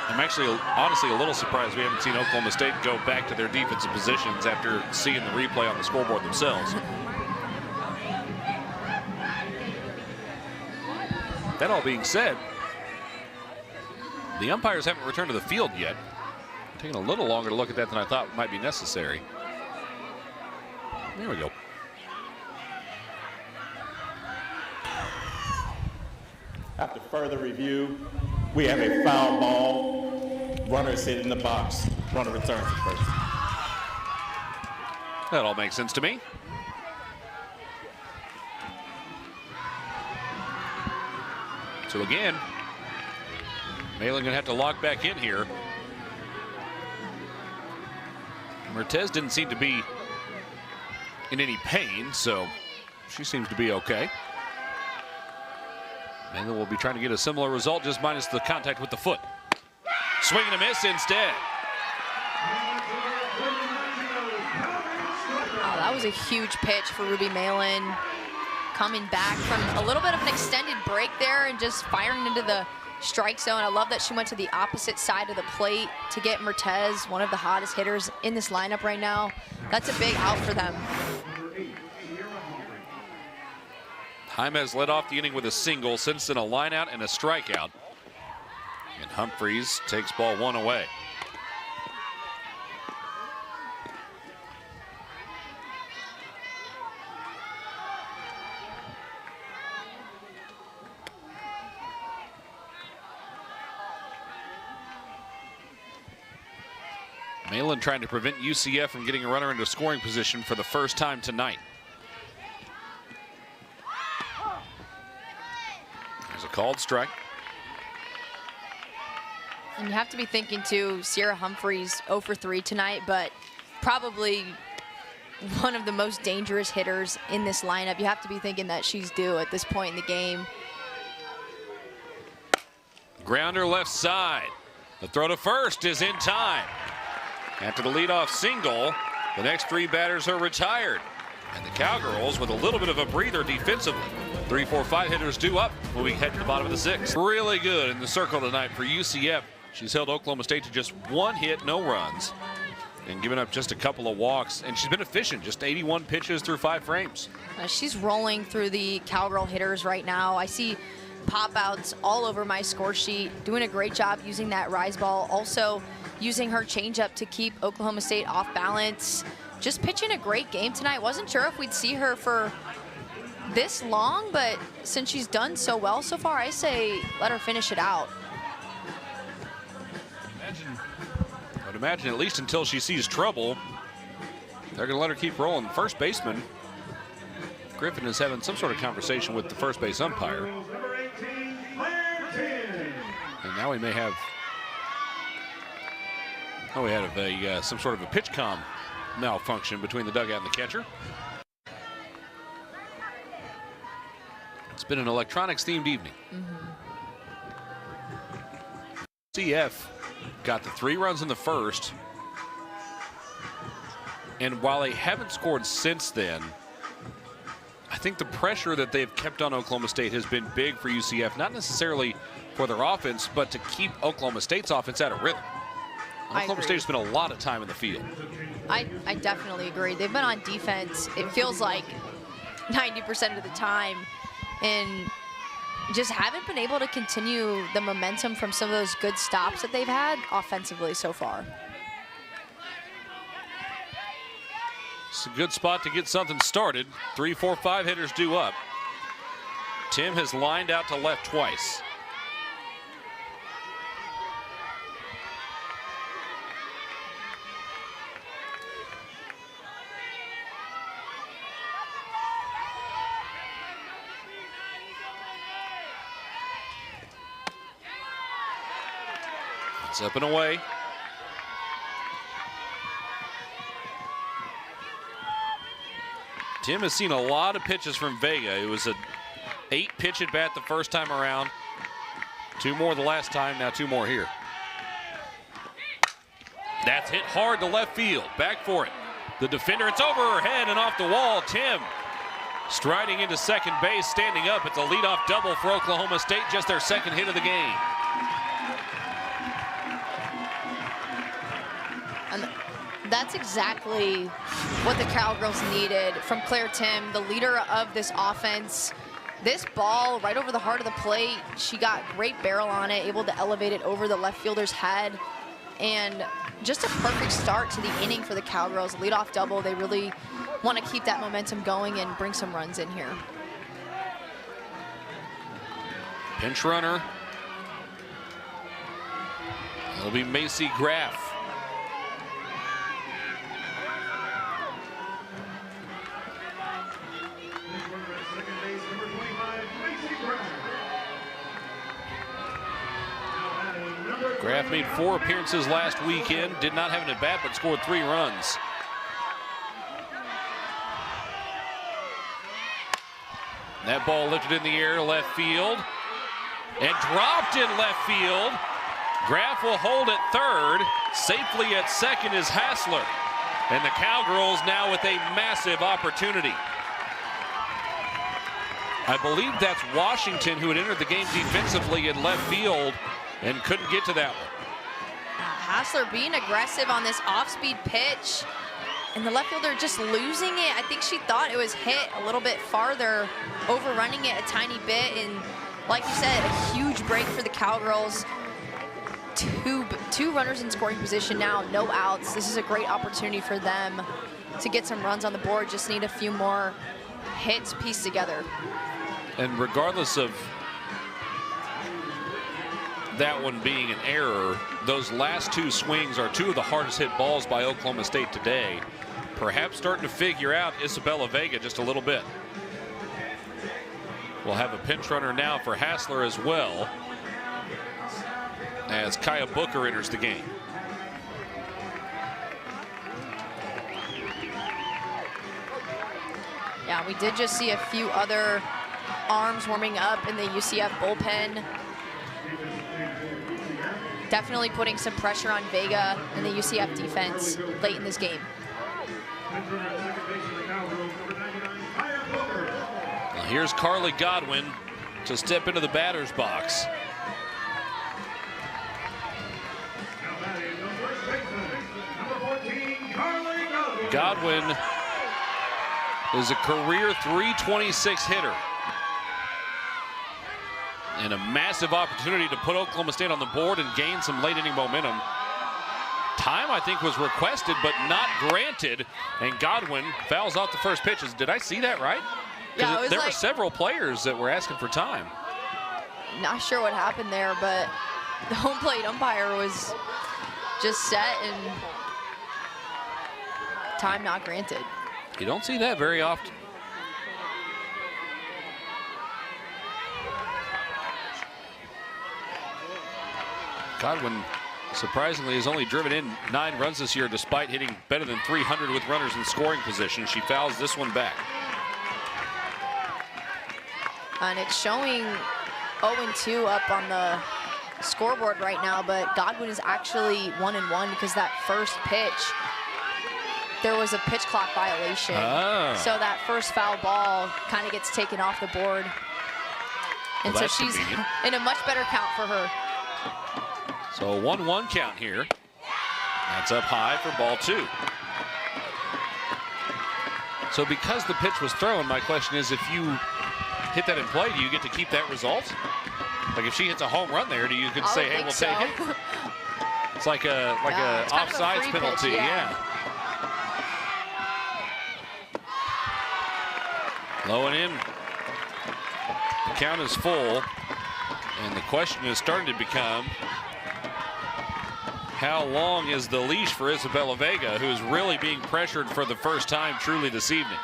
A: I'm actually honestly a little surprised we haven't seen Oklahoma State go back to their defensive positions after seeing the replay on the scoreboard themselves. That all being said, the umpires haven't returned to the field yet Taking a little longer to look at that than I thought might be necessary. There we go.
D: After further review, we have a foul ball. Runner is sitting in the box. Runner returns to first.
A: That all makes sense to me. So again, Malin gonna have to log back in here. Mertez didn't seem to be in any pain, so she seems to be okay. Malin will be trying to get a similar result, just minus the contact with the foot. Swing and a miss instead.
B: Oh, that was a huge pitch for Ruby Malin. Coming back from a little bit of an extended break there and just firing into the strike zone. I love that she went to the opposite side of the plate to get Mertez, one of the hottest hitters in this lineup right now. That's a big out for them.
A: Jaimez led off the inning with a single, since then a line out and a strikeout. And Humphreys takes ball one away. Malin trying to prevent UCF from getting a runner into scoring position for the first time tonight. There's a called strike.
B: And you have to be thinking too, Sierra Humphreys 0 for 3 tonight, but probably one of the most dangerous hitters in this lineup. You have to be thinking that she's due at this point in the game.
A: Grounder left side. The throw to first is in time. After the leadoff single, the next three batters are retired. And the Cowgirls with a little bit of a breather defensively. 3, 4, 5 hitters due up when we head to the bottom of the sixth. Really good in the circle tonight for UCF. She's held Oklahoma State to just 1 hit, no runs, and given up just a couple of walks. And she's been efficient, just 81 pitches through 5 frames.
B: She's rolling through the Cowgirl hitters right now. I see pop-outs all over my score sheet, doing a great job using that rise ball. Also using her changeup to keep Oklahoma State off balance. Just pitching a great game tonight. Wasn't sure if we'd see her for this long, but since she's done so well so far, I say let her finish it out.
A: I'd imagine at least until she sees trouble, they're going to let her keep rolling. First baseman Griffin is having some sort of conversation with the first base umpire. And now we may have, we had some sort of a pitch comm malfunction between the dugout and the catcher. It's been an electronics themed evening. CF got the 3 runs in the first, and while they haven't scored since then, I think the pressure that they've kept on Oklahoma State has been big for UCF, not necessarily for their offense, but to keep Oklahoma State's offense out of rhythm. Oklahoma State has spent a lot of time in the field.
B: I definitely agree. They've been on defense, it feels like 90% of the time, and just haven't been able to continue the momentum from some of those good stops that they've had offensively so far.
A: It's a good spot to get something started. 3, 4, 5 hitters due up. Tim has lined out to left twice. It's up and away. Tim has seen a lot of pitches from Vega. It was an 8-pitch at bat the first time around. 2 more the last time, now 2 more here. That's hit hard to left field. Back for it. The defender, it's over her head and off the wall. Tim striding into second base, standing up. It's a leadoff double for Oklahoma State, just their 2nd hit of the game.
B: And that's exactly what the Cowgirls needed from Claire Tim, the leader of this offense. This ball right over the heart of the plate, she got great barrel on it, able to elevate it over the left fielder's head. And just a perfect start to the inning for the Cowgirls. Leadoff double. They really want to keep that momentum going and bring some runs in here.
A: Pinch runner. It'll be Macy Graff. Graff made 4 appearances last weekend. Did not have an at-bat, but scored 3 runs. That ball lifted in the air to left field and dropped in left field. Graff will hold at third. Safely at second is Hassler. And the Cowgirls now with a massive opportunity. I believe that's Washington who had entered the game defensively in left field and couldn't get to that one.
B: Hassler being aggressive on this off-speed pitch. And the left fielder just losing it. I think she thought it was hit a little bit farther, overrunning it a tiny bit. And like you said, a huge break for the Cowgirls. Two runners in scoring position now, no outs. This is a great opportunity for them to get some runs on the board. Just need a few more hits pieced together.
A: And regardless of that one being an error, those last 2 swings are 2 of the hardest hit balls by Oklahoma State today. Perhaps starting to figure out Isabella Vega just a little bit. We'll have a pinch runner now for Hassler as well, as Kaya Booker enters the game.
B: Yeah, we did just see a few other arms warming up in the UCF bullpen. Definitely putting some pressure on Vega and the UCF defense late in this game.
A: Well, here's Carly Godwin to step into the batter's box. Godwin is a career .326 hitter. And a massive opportunity to put Oklahoma State on the board and gain some late inning momentum. Time, I think, was requested but not granted. And Godwin fouls out the first pitches. Did I see that right?
B: Yeah,
A: there were several players that were asking for time.
B: Not sure what happened there, but the home plate umpire was just set and time not granted.
A: You don't see that very often. Godwin, surprisingly, has only driven in 9 runs this year despite hitting better than 300 with runners in scoring position. She fouls this one back.
B: And it's showing 0-2 up on the scoreboard right now, but Godwin is actually 1-1 because that first pitch, there was a pitch clock violation. So that first foul ball kind of gets taken off the board. And
A: well,
B: so she's
A: convenient.
B: in a much better count for her.
A: So a 1-1 count here. That's up high for ball 2. So because the pitch was thrown, my question is, if you hit that in play, do you get to keep that result? Like if she hits a home run there, do you could say, hey, we'll take it? It's like a offsides penalty, yeah. Low and in. The count is full. And the question is starting to become, how long is the leash for Isabella Vega, who is really being pressured for the first time truly this evening?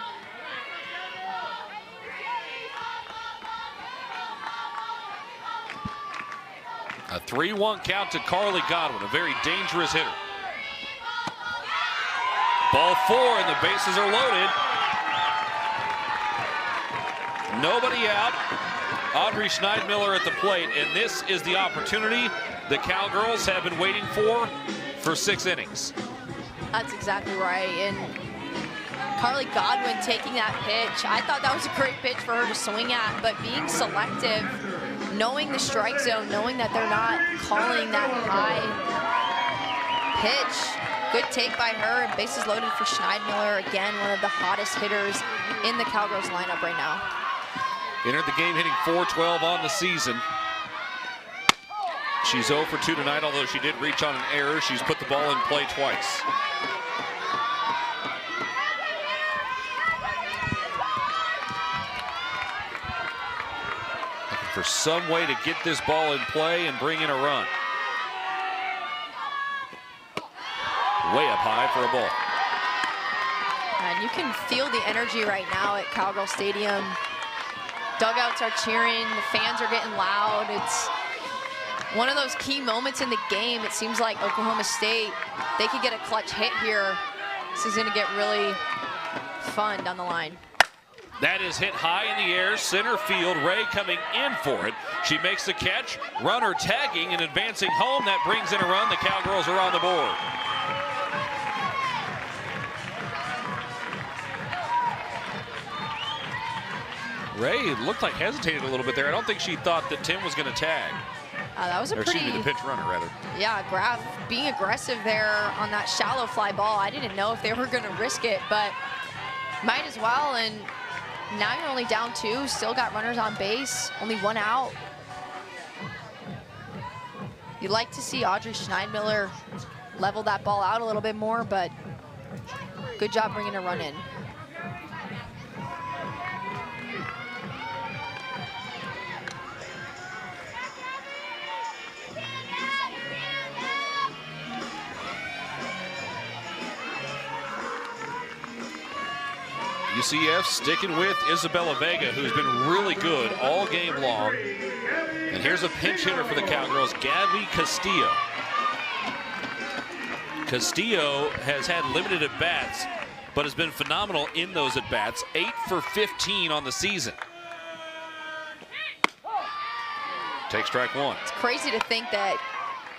A: A 3-1 count to Carly Godwin, a very dangerous hitter. Ball 4 and the bases are loaded. Nobody out. Audrey Schneidmiller at the plate, and this is the opportunity the Cowgirls have been waiting for 6 innings.
B: That's exactly right. And Carly Godwin taking that pitch, I thought that was a great pitch for her to swing at, but being selective, knowing the strike zone, knowing that they're not calling that high pitch. Good take by her, and bases loaded for Schneidmiller. Again, one of the hottest hitters in the Cowgirls lineup right now.
A: Entered the game hitting .412 on the season. She's 0 for 2 tonight, although she did reach on an error. She's put the ball in play twice. Looking for some way to get this ball in play and bring in a run. Way up high for a ball.
B: And you can feel the energy right now at Cowgirl Stadium. Dugouts are cheering, the fans are getting loud. It's one of those key moments in the game. It seems like Oklahoma State, they could get a clutch hit here. This is going to get really fun down the line.
A: That is hit high in the air, center field. Ray coming in for it. She makes the catch, runner tagging and advancing home. That brings in a run. The Cowgirls are on the board. Ray looked like hesitated a little bit there. I don't think she thought that Tim was going to tag.
B: That was a
A: Or
B: pretty,
A: excuse me, the pinch runner, rather.
B: yeah, being aggressive there on that shallow fly ball. I didn't know if they were going to risk it, but might as well. And now you're only down 2, still got runners on base, only 1 out. You'd like to see Audrey Schneidmiller level that ball out a little bit more, but good job bringing a run in.
A: UCF sticking with Isabella Vega, who's been really good all game long. And here's a pinch hitter for the Cowgirls, Gabby Castillo. Castillo has had limited at-bats, but has been phenomenal in those at-bats. 8 for 15 on the season. Take strike 1.
B: It's crazy to think that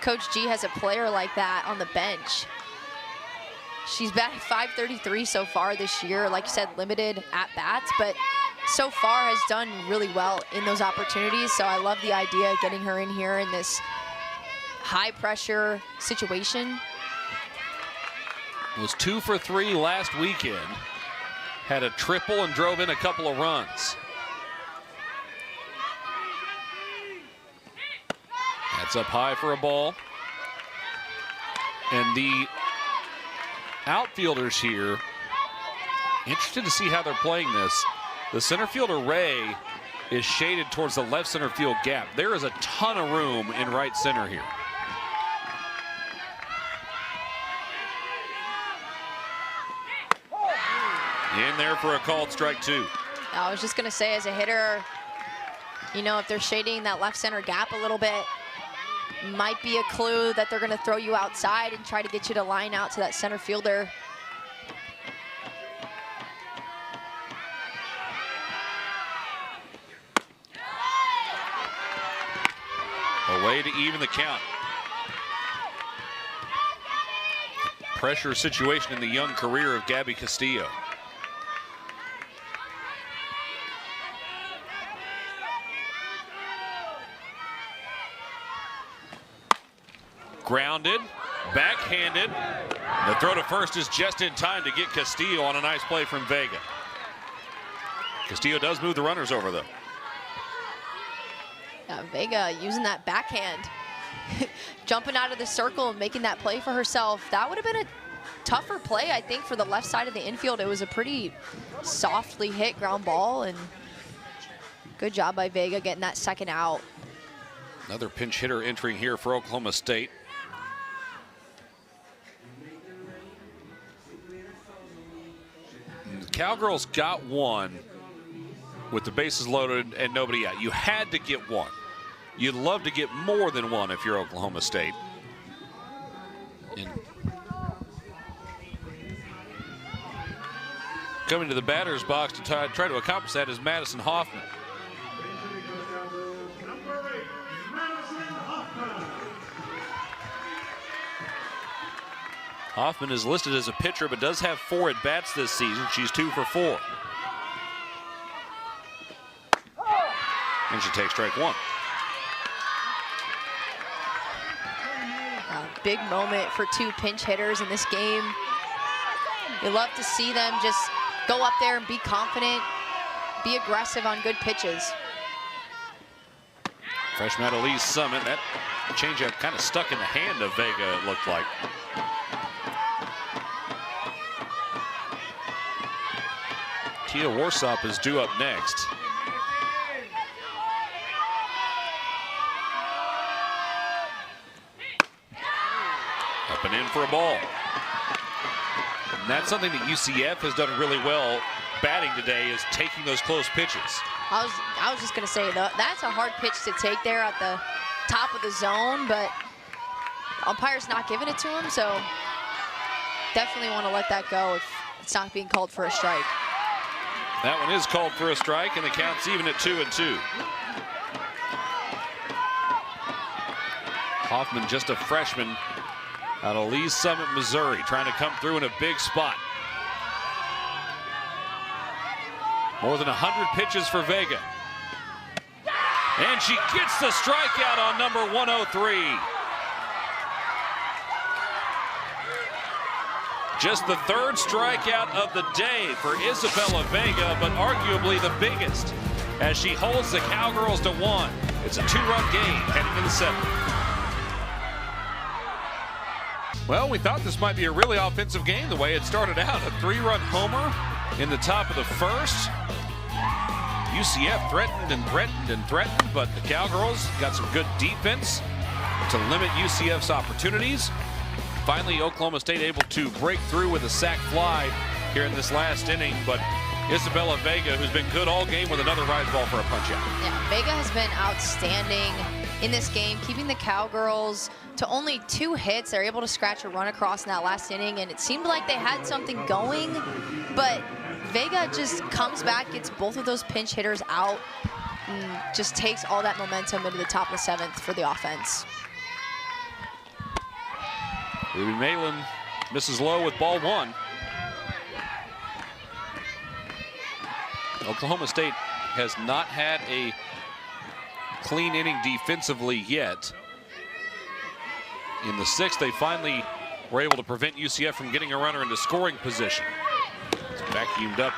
B: Coach G has a player like that on the bench. She's batted .533 so far this year. Like you said, limited at-bats, but so far has done really well in those opportunities. So I love the idea of getting her in here in this high-pressure situation.
A: Was 2 for 3 last weekend. Had a triple and drove in a couple of runs. That's up high for a ball. And the outfielders here, interested to see how they're playing this. The center fielder, Ray, is shaded towards the left center field gap. There is a ton of room in right center here. In there for a called strike 2.
B: I was just going to say, as a hitter, you know, if they're shading that left center gap a little bit, might be a clue that they're going to throw you outside and try to get you to line out to that center fielder.
A: A way to even the count. Pressure situation in the young career of Gabby Castillo. Grounded, backhanded. The throw to first is just in time to get Castillo on a nice play from Vega. Castillo does move the runners over, though.
B: Vega using that backhand, jumping out of the circle and making that play for herself. That would have been a tougher play, I think, for the left side of the infield. It was a pretty softly hit ground ball, and good job by Vega getting that second out.
A: Another pinch hitter entering here for Oklahoma State. The Cowgirls got one with the bases loaded and nobody out. You had to get one. You'd love to get more than one if you're Oklahoma State. And coming to the batter's box to try to accomplish that is Madison Hoffman. Hoffman is listed as a pitcher, but does have 4 at-bats this season. She's 2 for 4. And she takes strike 1.
B: A big moment for 2 pinch hitters in this game. You love to see them just go up there and be confident, be aggressive on good pitches.
A: Freshman out of Lee's Summit. That changeup kind of stuck in the hand of Vega, it looked like. Tia Warsop is due up next. Up and in for a ball. And that's something that UCF has done really well batting today, is taking those close pitches.
B: I was just going to say, that's a hard pitch to take there at the top of the zone, but umpire's not giving it to him, so definitely want to let that go if it's not being called for a strike.
A: That one is called for a strike, and the count's even at 2-2. Hoffman, just a freshman out of Lee's Summit, Missouri, trying to come through in a big spot. More than 100 pitches for Vega. And she gets the strikeout on number 103. Just the third strikeout of the day for Isabella Vega, but arguably the biggest, as she holds the Cowgirls to 1. It's a 2-run game heading to the 7th. Well, we thought this might be a really offensive game the way it started out. A 3-run homer in the top of the first. UCF threatened and threatened and threatened, but the Cowgirls got some good defense to limit UCF's opportunities. Finally, Oklahoma State able to break through with a sac fly here in this last inning, but Isabella Vega, who's been good all game, with another rise ball for a punch out.
B: Yeah, Vega has been outstanding in this game, keeping the Cowgirls to only 2 hits. They're able to scratch a run across in that last inning, and it seemed like they had something going, but Vega just comes back, gets both of those pinch hitters out, and just takes all that momentum into the top of the 7th for the offense.
A: Ruby Malin misses low with ball 1. Oklahoma State has not had a clean inning defensively yet. In the 6th, they finally were able to prevent UCF from getting a runner into scoring position. It's vacuumed up,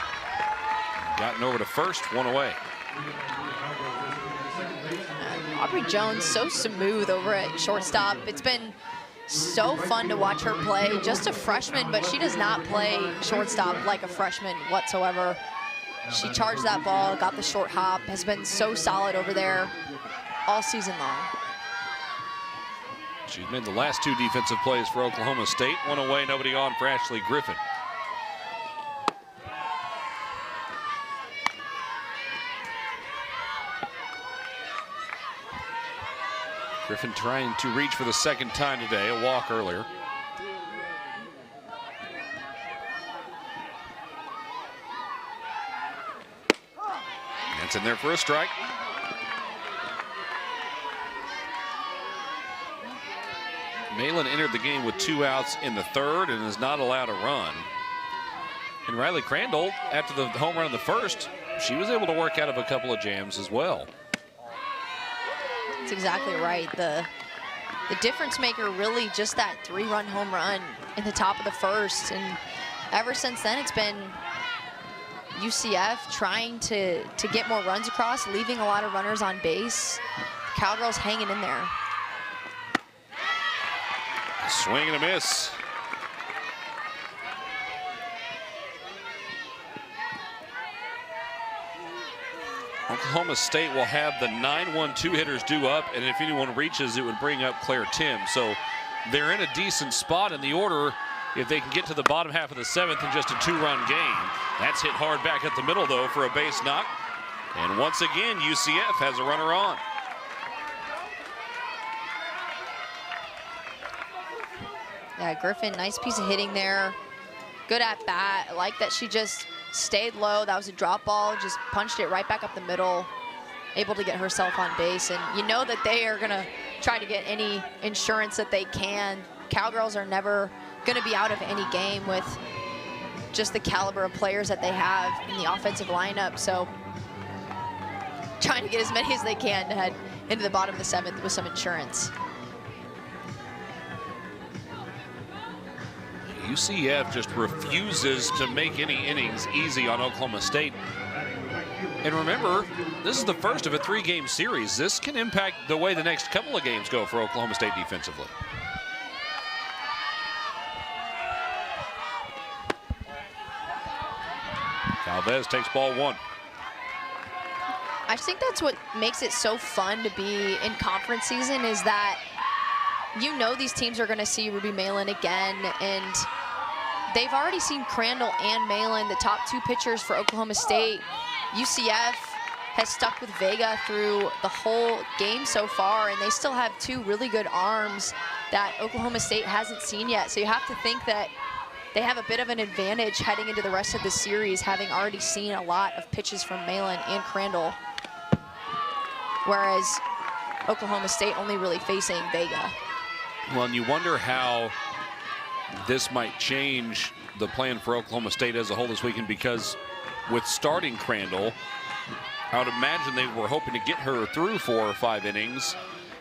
A: gotten over to first, 1 away.
B: Aubrey Jones, so smooth over at shortstop. It's been so fun to watch her play. Just a freshman, but she does not play shortstop like a freshman whatsoever. She charged that ball, got the short hop, has been so solid over there all season long.
A: She's made the last 2 defensive plays for Oklahoma State. 1 away, nobody on for Ashley Griffin. Griffin trying to reach for the 2nd time today, a walk earlier. That's in there for a strike. Malin entered the game with 2 outs in the 3rd and is not allowed a run. And Riley Crandall, after the home run in the 1st, she was able to work out of a couple of jams as well.
B: That's exactly right. The difference maker really just that 3-run home run in the top of the 1st. And ever since then, it's been UCF trying to get more runs across, leaving a lot of runners on base. Cowgirls hanging in there.
A: Swing and a miss. Oklahoma State will have the 9-1-2 hitters due up, and if anyone reaches, it would bring up Claire Tim. So they're in a decent spot in the order if they can get to the bottom half of the 7th in just a 2-run game. That's hit hard back at the middle, though, for a base knock. And once again, UCF has a runner on.
B: Yeah, Griffin, nice piece of hitting there. Good at bat. I like that she just stayed low. That was a drop ball, just punched it right back up the middle, able to get herself on base. And you know that they are going to try to get any insurance that they can. Cowgirls are never going to be out of any game with just the caliber of players that they have in the offensive lineup. So trying to get as many as they can to head into the bottom of the 7th with some insurance.
A: UCF just refuses to make any innings easy on Oklahoma State. And remember, this is the first of a 3-game series. This can impact the way the next couple of games go for Oklahoma State defensively. Calvez takes ball 1.
B: I think that's what makes it so fun to be in conference season, is that you know these teams are going to see Ruby Malin again, and they've already seen Crandall and Malin, the top 2 pitchers for Oklahoma State. UCF has stuck with Vega through the whole game so far, and they still have 2 really good arms that Oklahoma State hasn't seen yet. So you have to think that they have a bit of an advantage heading into the rest of the series, having already seen a lot of pitches from Malin and Crandall, whereas Oklahoma State only really facing Vega.
A: Well, and you wonder how this might change the plan for Oklahoma State as a whole this weekend, because with starting Crandall, I would imagine they were hoping to get her through 4 or 5 innings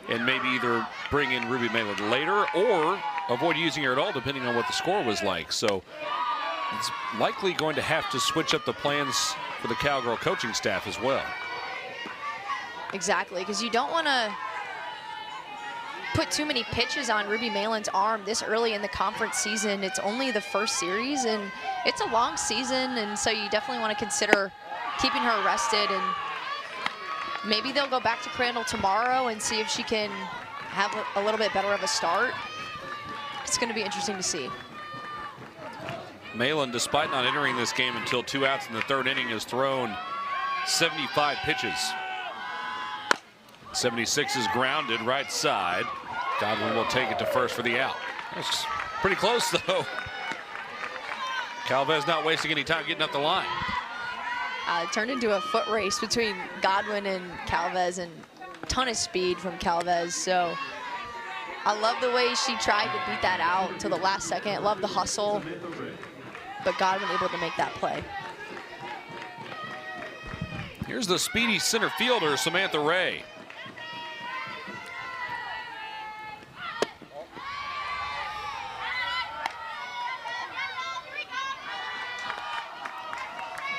A: and maybe either bring in Ruby Malin later or avoid using her at all, depending on what the score was like. So it's likely going to have to switch up the plans for the Cowgirl coaching staff as well.
B: Exactly, because you don't want to put too many pitches on Ruby Malin's arm this early in the conference season. It's only the first series, and it's a long season, and so you definitely want to consider keeping her rested. And maybe they'll go back to Crandall tomorrow and see if she can have a little bit better of a start. It's going to be interesting to see.
A: Malin, despite not entering this game until 2 outs in the 3rd inning, has thrown 75 pitches. 76 is grounded right side. Godwin will take it to first for the out. That's pretty close, though. Calvez not wasting any time getting up the line.
B: It turned into a foot race between Godwin and Calvez, and a ton of speed from Calvez. So I love the way she tried to beat that out to the last second. Love the hustle, but Godwin able to make that play.
A: Here's the speedy center fielder, Samantha Ray.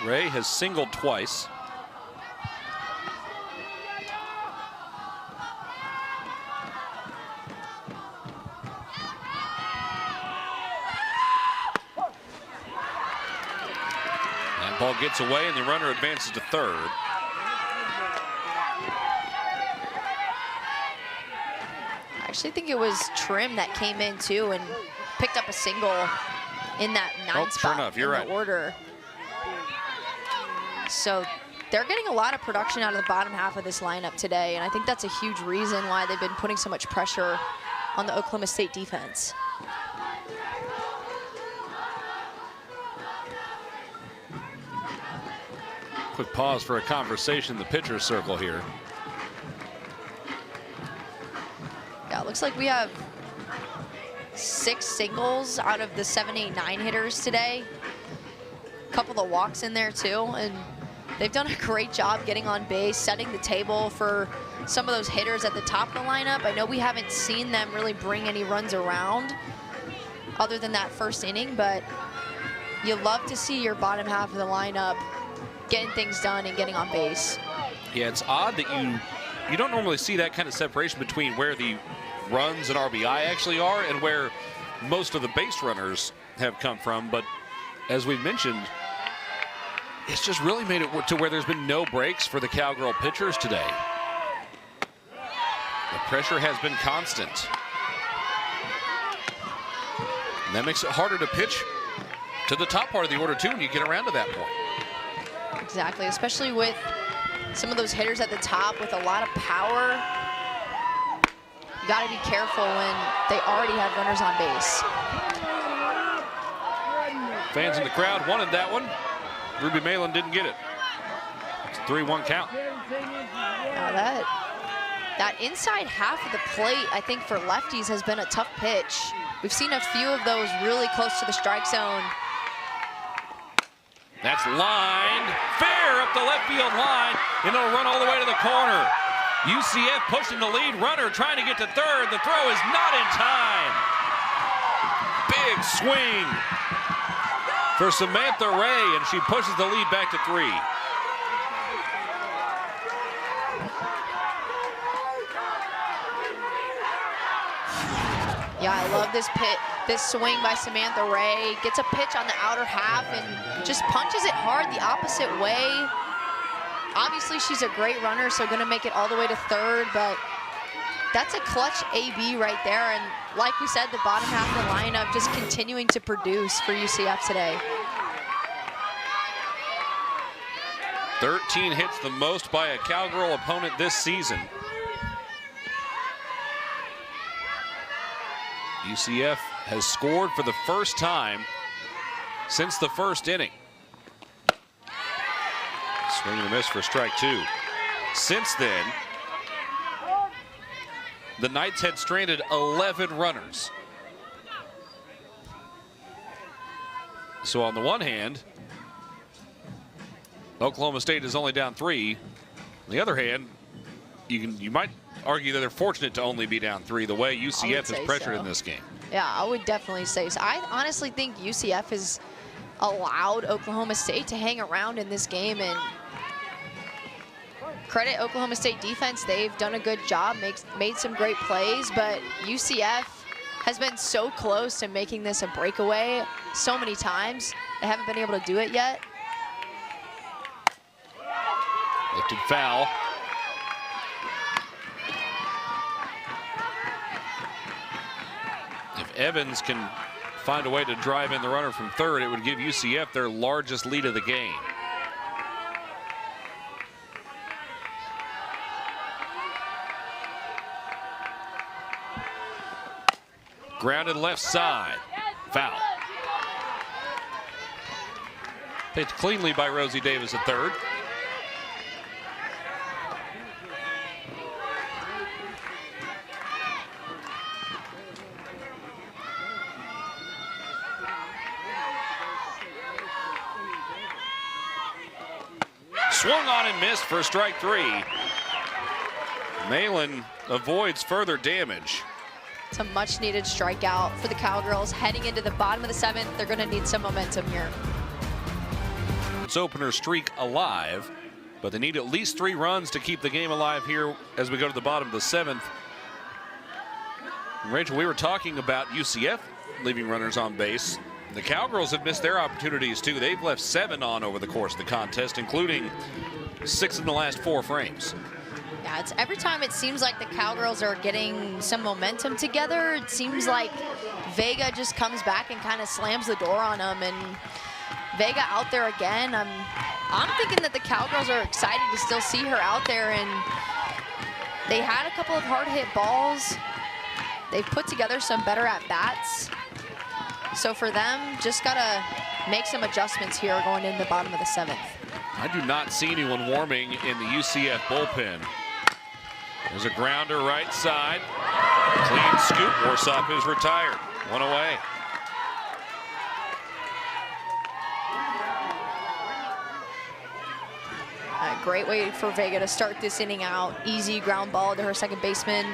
A: Ray has singled twice. That ball gets away, and the runner advances to third.
B: I actually think it was Trim that came in too and picked up a single in that 9 spot
A: sure enough, you're
B: in
A: right.
B: the order. So they're getting a lot of production out of the bottom half of this lineup today, and I think that's a huge reason why they've been putting so much pressure on the Oklahoma State defense.
A: Quick pause for a conversation in the pitcher's circle here.
B: Yeah, it looks like we have 6 singles out of the 7, 8, 9 hitters today. A couple of walks in there too, and they've done a great job getting on base, setting the table for some of those hitters at the top of the lineup. I know we haven't seen them really bring any runs around other than that first inning, but you love to see your bottom half of the lineup getting things done and getting on base.
A: Yeah, it's odd that you don't normally see that kind of separation between where the runs and RBI actually are and where most of the base runners have come from. But as we've mentioned, it's just really made it to where there's been no breaks for the Cowgirl pitchers today. The pressure has been constant. And that makes it harder to pitch to the top part of the order too when you get around to that point.
B: Exactly, especially with some of those hitters at the top with a lot of power. You got to be careful when they already have runners on base.
A: Fans in the crowd wanted that one. Ruby Malin didn't get it. It's a 3-1 count.
B: Now that inside half of the plate, I think for lefties has been a tough pitch. We've seen a few of those really close to the strike zone.
A: That's lined fair up the left field line, and it'll run all the way to the corner. UCF pushing the lead runner, trying to get to third. The throw is not in time. Big swing for Samantha Ray, and she pushes the lead back to 3.
B: Yeah, I love this swing by Samantha Ray. Gets a pitch on the outer half and just punches it hard the opposite way. Obviously, she's a great runner, so going to make it all the way to third, but that's a clutch AB right there. And like we said, the bottom half of the lineup just continuing to produce for UCF today.
A: 13 hits, the most by a Cowgirl opponent this season. UCF has scored for the first time since the first inning. Swing and a miss for strike 2. Since then, the Knights had stranded 11 runners. So on the one hand, Oklahoma State is only down 3. On the other hand, you might argue that they're fortunate to only be down 3 the way UCF is pressured in this game.
B: Yeah, I would definitely say so. I honestly think UCF has allowed Oklahoma State to hang around in this game, and credit Oklahoma State defense. They've done a good job, made some great plays, but UCF has been so close to making this a breakaway so many times. They haven't been able to do it yet.
A: Lifted foul. If Evans can find a way to drive in the runner from third, it would give UCF their largest lead of the game. Grounded left side. Foul. Pitched cleanly by Rosie Davis at third. Swung on and missed for strike 3. Malin avoids further damage.
B: It's a much needed strikeout for the Cowgirls heading into the bottom of the 7th. They're going to need some momentum here.
A: It's opener streak alive, but they need at least 3 runs to keep the game alive here as we go to the bottom of the 7th. And Rachel, we were talking about UCF leaving runners on base. The Cowgirls have missed their opportunities too. They've left 7 on over the course of the contest, including 6 in the last 4 frames.
B: Yeah, it's every time it seems like the Cowgirls are getting some momentum together, it seems like Vega just comes back and kind of slams the door on them, and Vega out there again. I'm thinking that the Cowgirls are excited to still see her out there, and they had a couple of hard hit balls. They've put together some better at bats. So for them, just gotta make some adjustments here going into the bottom of the 7th.
A: I do not see anyone warming in the UCF bullpen. There's a grounder right side. Clean scoop. Warsop is retired. 1 away.
B: A great way for Vega to start this inning out. Easy ground ball to her second baseman.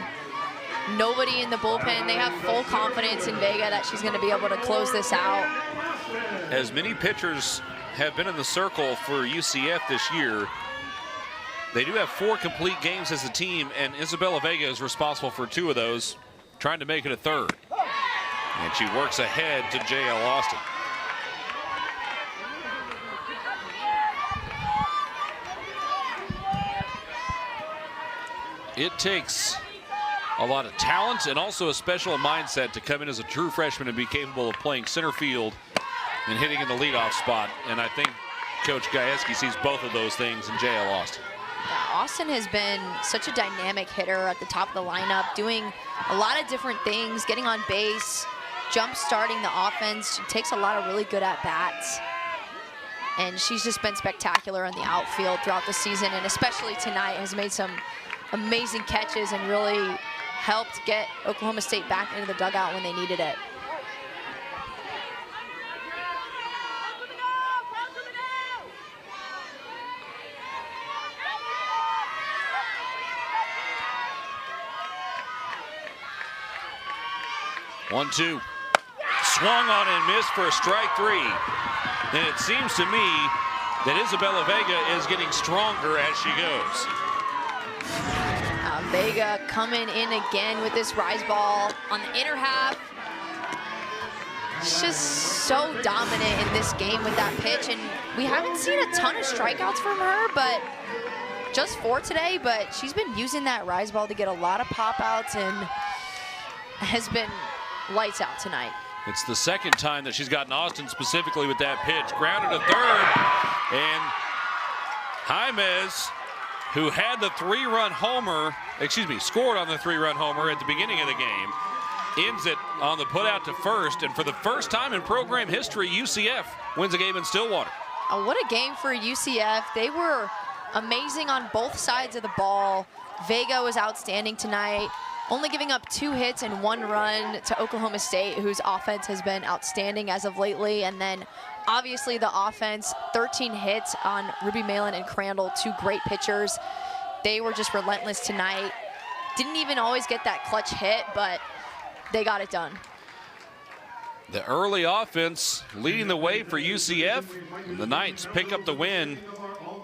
B: Nobody in the bullpen. They have full confidence in Vega that she's going to be able to close this out.
A: As many pitchers have been in the circle for UCF this year, they do have 4 complete games as a team, and Isabella Vega is responsible for 2 of those, trying to make it a 3rd. And she works ahead to J.L. Austin. It takes a lot of talent and also a special mindset to come in as a true freshman and be capable of playing center field and hitting in the leadoff spot. And I think Coach Gajewski sees both of those things in J.L. Austin.
B: Yeah, Austin has been such a dynamic hitter at the top of the lineup, doing a lot of different things, getting on base, jump starting the offense. She takes a lot of really good at-bats. And she's just been spectacular in the outfield throughout the season, and especially tonight has made some amazing catches and really helped get Oklahoma State back into the dugout when they needed it.
A: One, two. Swung on and missed for a strike 3. And it seems to me that Isabella Vega is getting stronger as she goes.
B: Vega coming in again with this rise ball on the inner half. She's just so dominant in this game with that pitch, and we haven't seen a ton of strikeouts from her, but just 4 today, but she's been using that rise ball to get a lot of pop outs and has been lights out tonight.
A: It's the second time that she's gotten Austin specifically with that pitch. Grounded to third, and Jaimez, who had the 3-run homer, scored on the 3-run homer at the beginning of the game, ends it on the put out to first, and for the first time in program history, UCF wins a game in Stillwater.
B: Oh, what a game for UCF. They were amazing on both sides of the ball. Vega was outstanding tonight, only giving up 2 hits and 1 run to Oklahoma State, whose offense has been outstanding as of lately. And then obviously the offense, 13 hits on Ruby Malin and Crandall, 2 great pitchers. They were just relentless tonight. Didn't even always get that clutch hit, but they got it done.
A: The early offense leading the way for UCF. The Knights pick up the win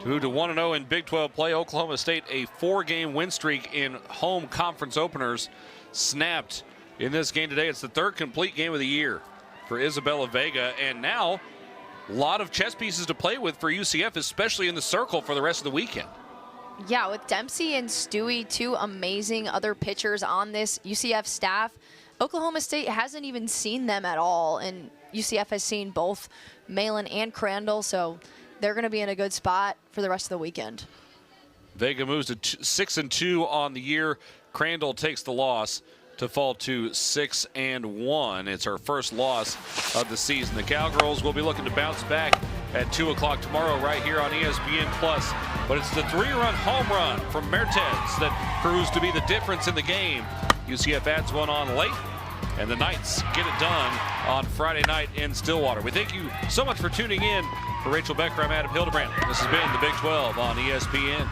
A: to 1-0 in Big 12 play. Oklahoma State, a 4-game win streak in home conference openers, snapped in this game today. It's the 3rd complete game of the year for Isabella Vega, and now a lot of chess pieces to play with for UCF, especially in the circle for the rest of the weekend.
B: Yeah, with Dempsey and Stewie, 2 amazing other pitchers on this UCF staff. Oklahoma State hasn't even seen them at all, and UCF has seen both Malin and Crandall, so they're going to be in a good spot for the rest of the weekend.
A: Vega moves to 6-2 on the year. Crandall takes the loss to fall to 6-1. It's her first loss of the season. The Cowgirls will be looking to bounce back at 2 o'clock tomorrow right here on ESPN+. But it's the 3-run home run from Mertez that proves to be the difference in the game. UCF adds one on late, and the Knights get it done on Friday night in Stillwater. We thank you so much for tuning in. For Rachel Becker, I'm Adam Hildebrand. This has been the Big 12 on ESPN.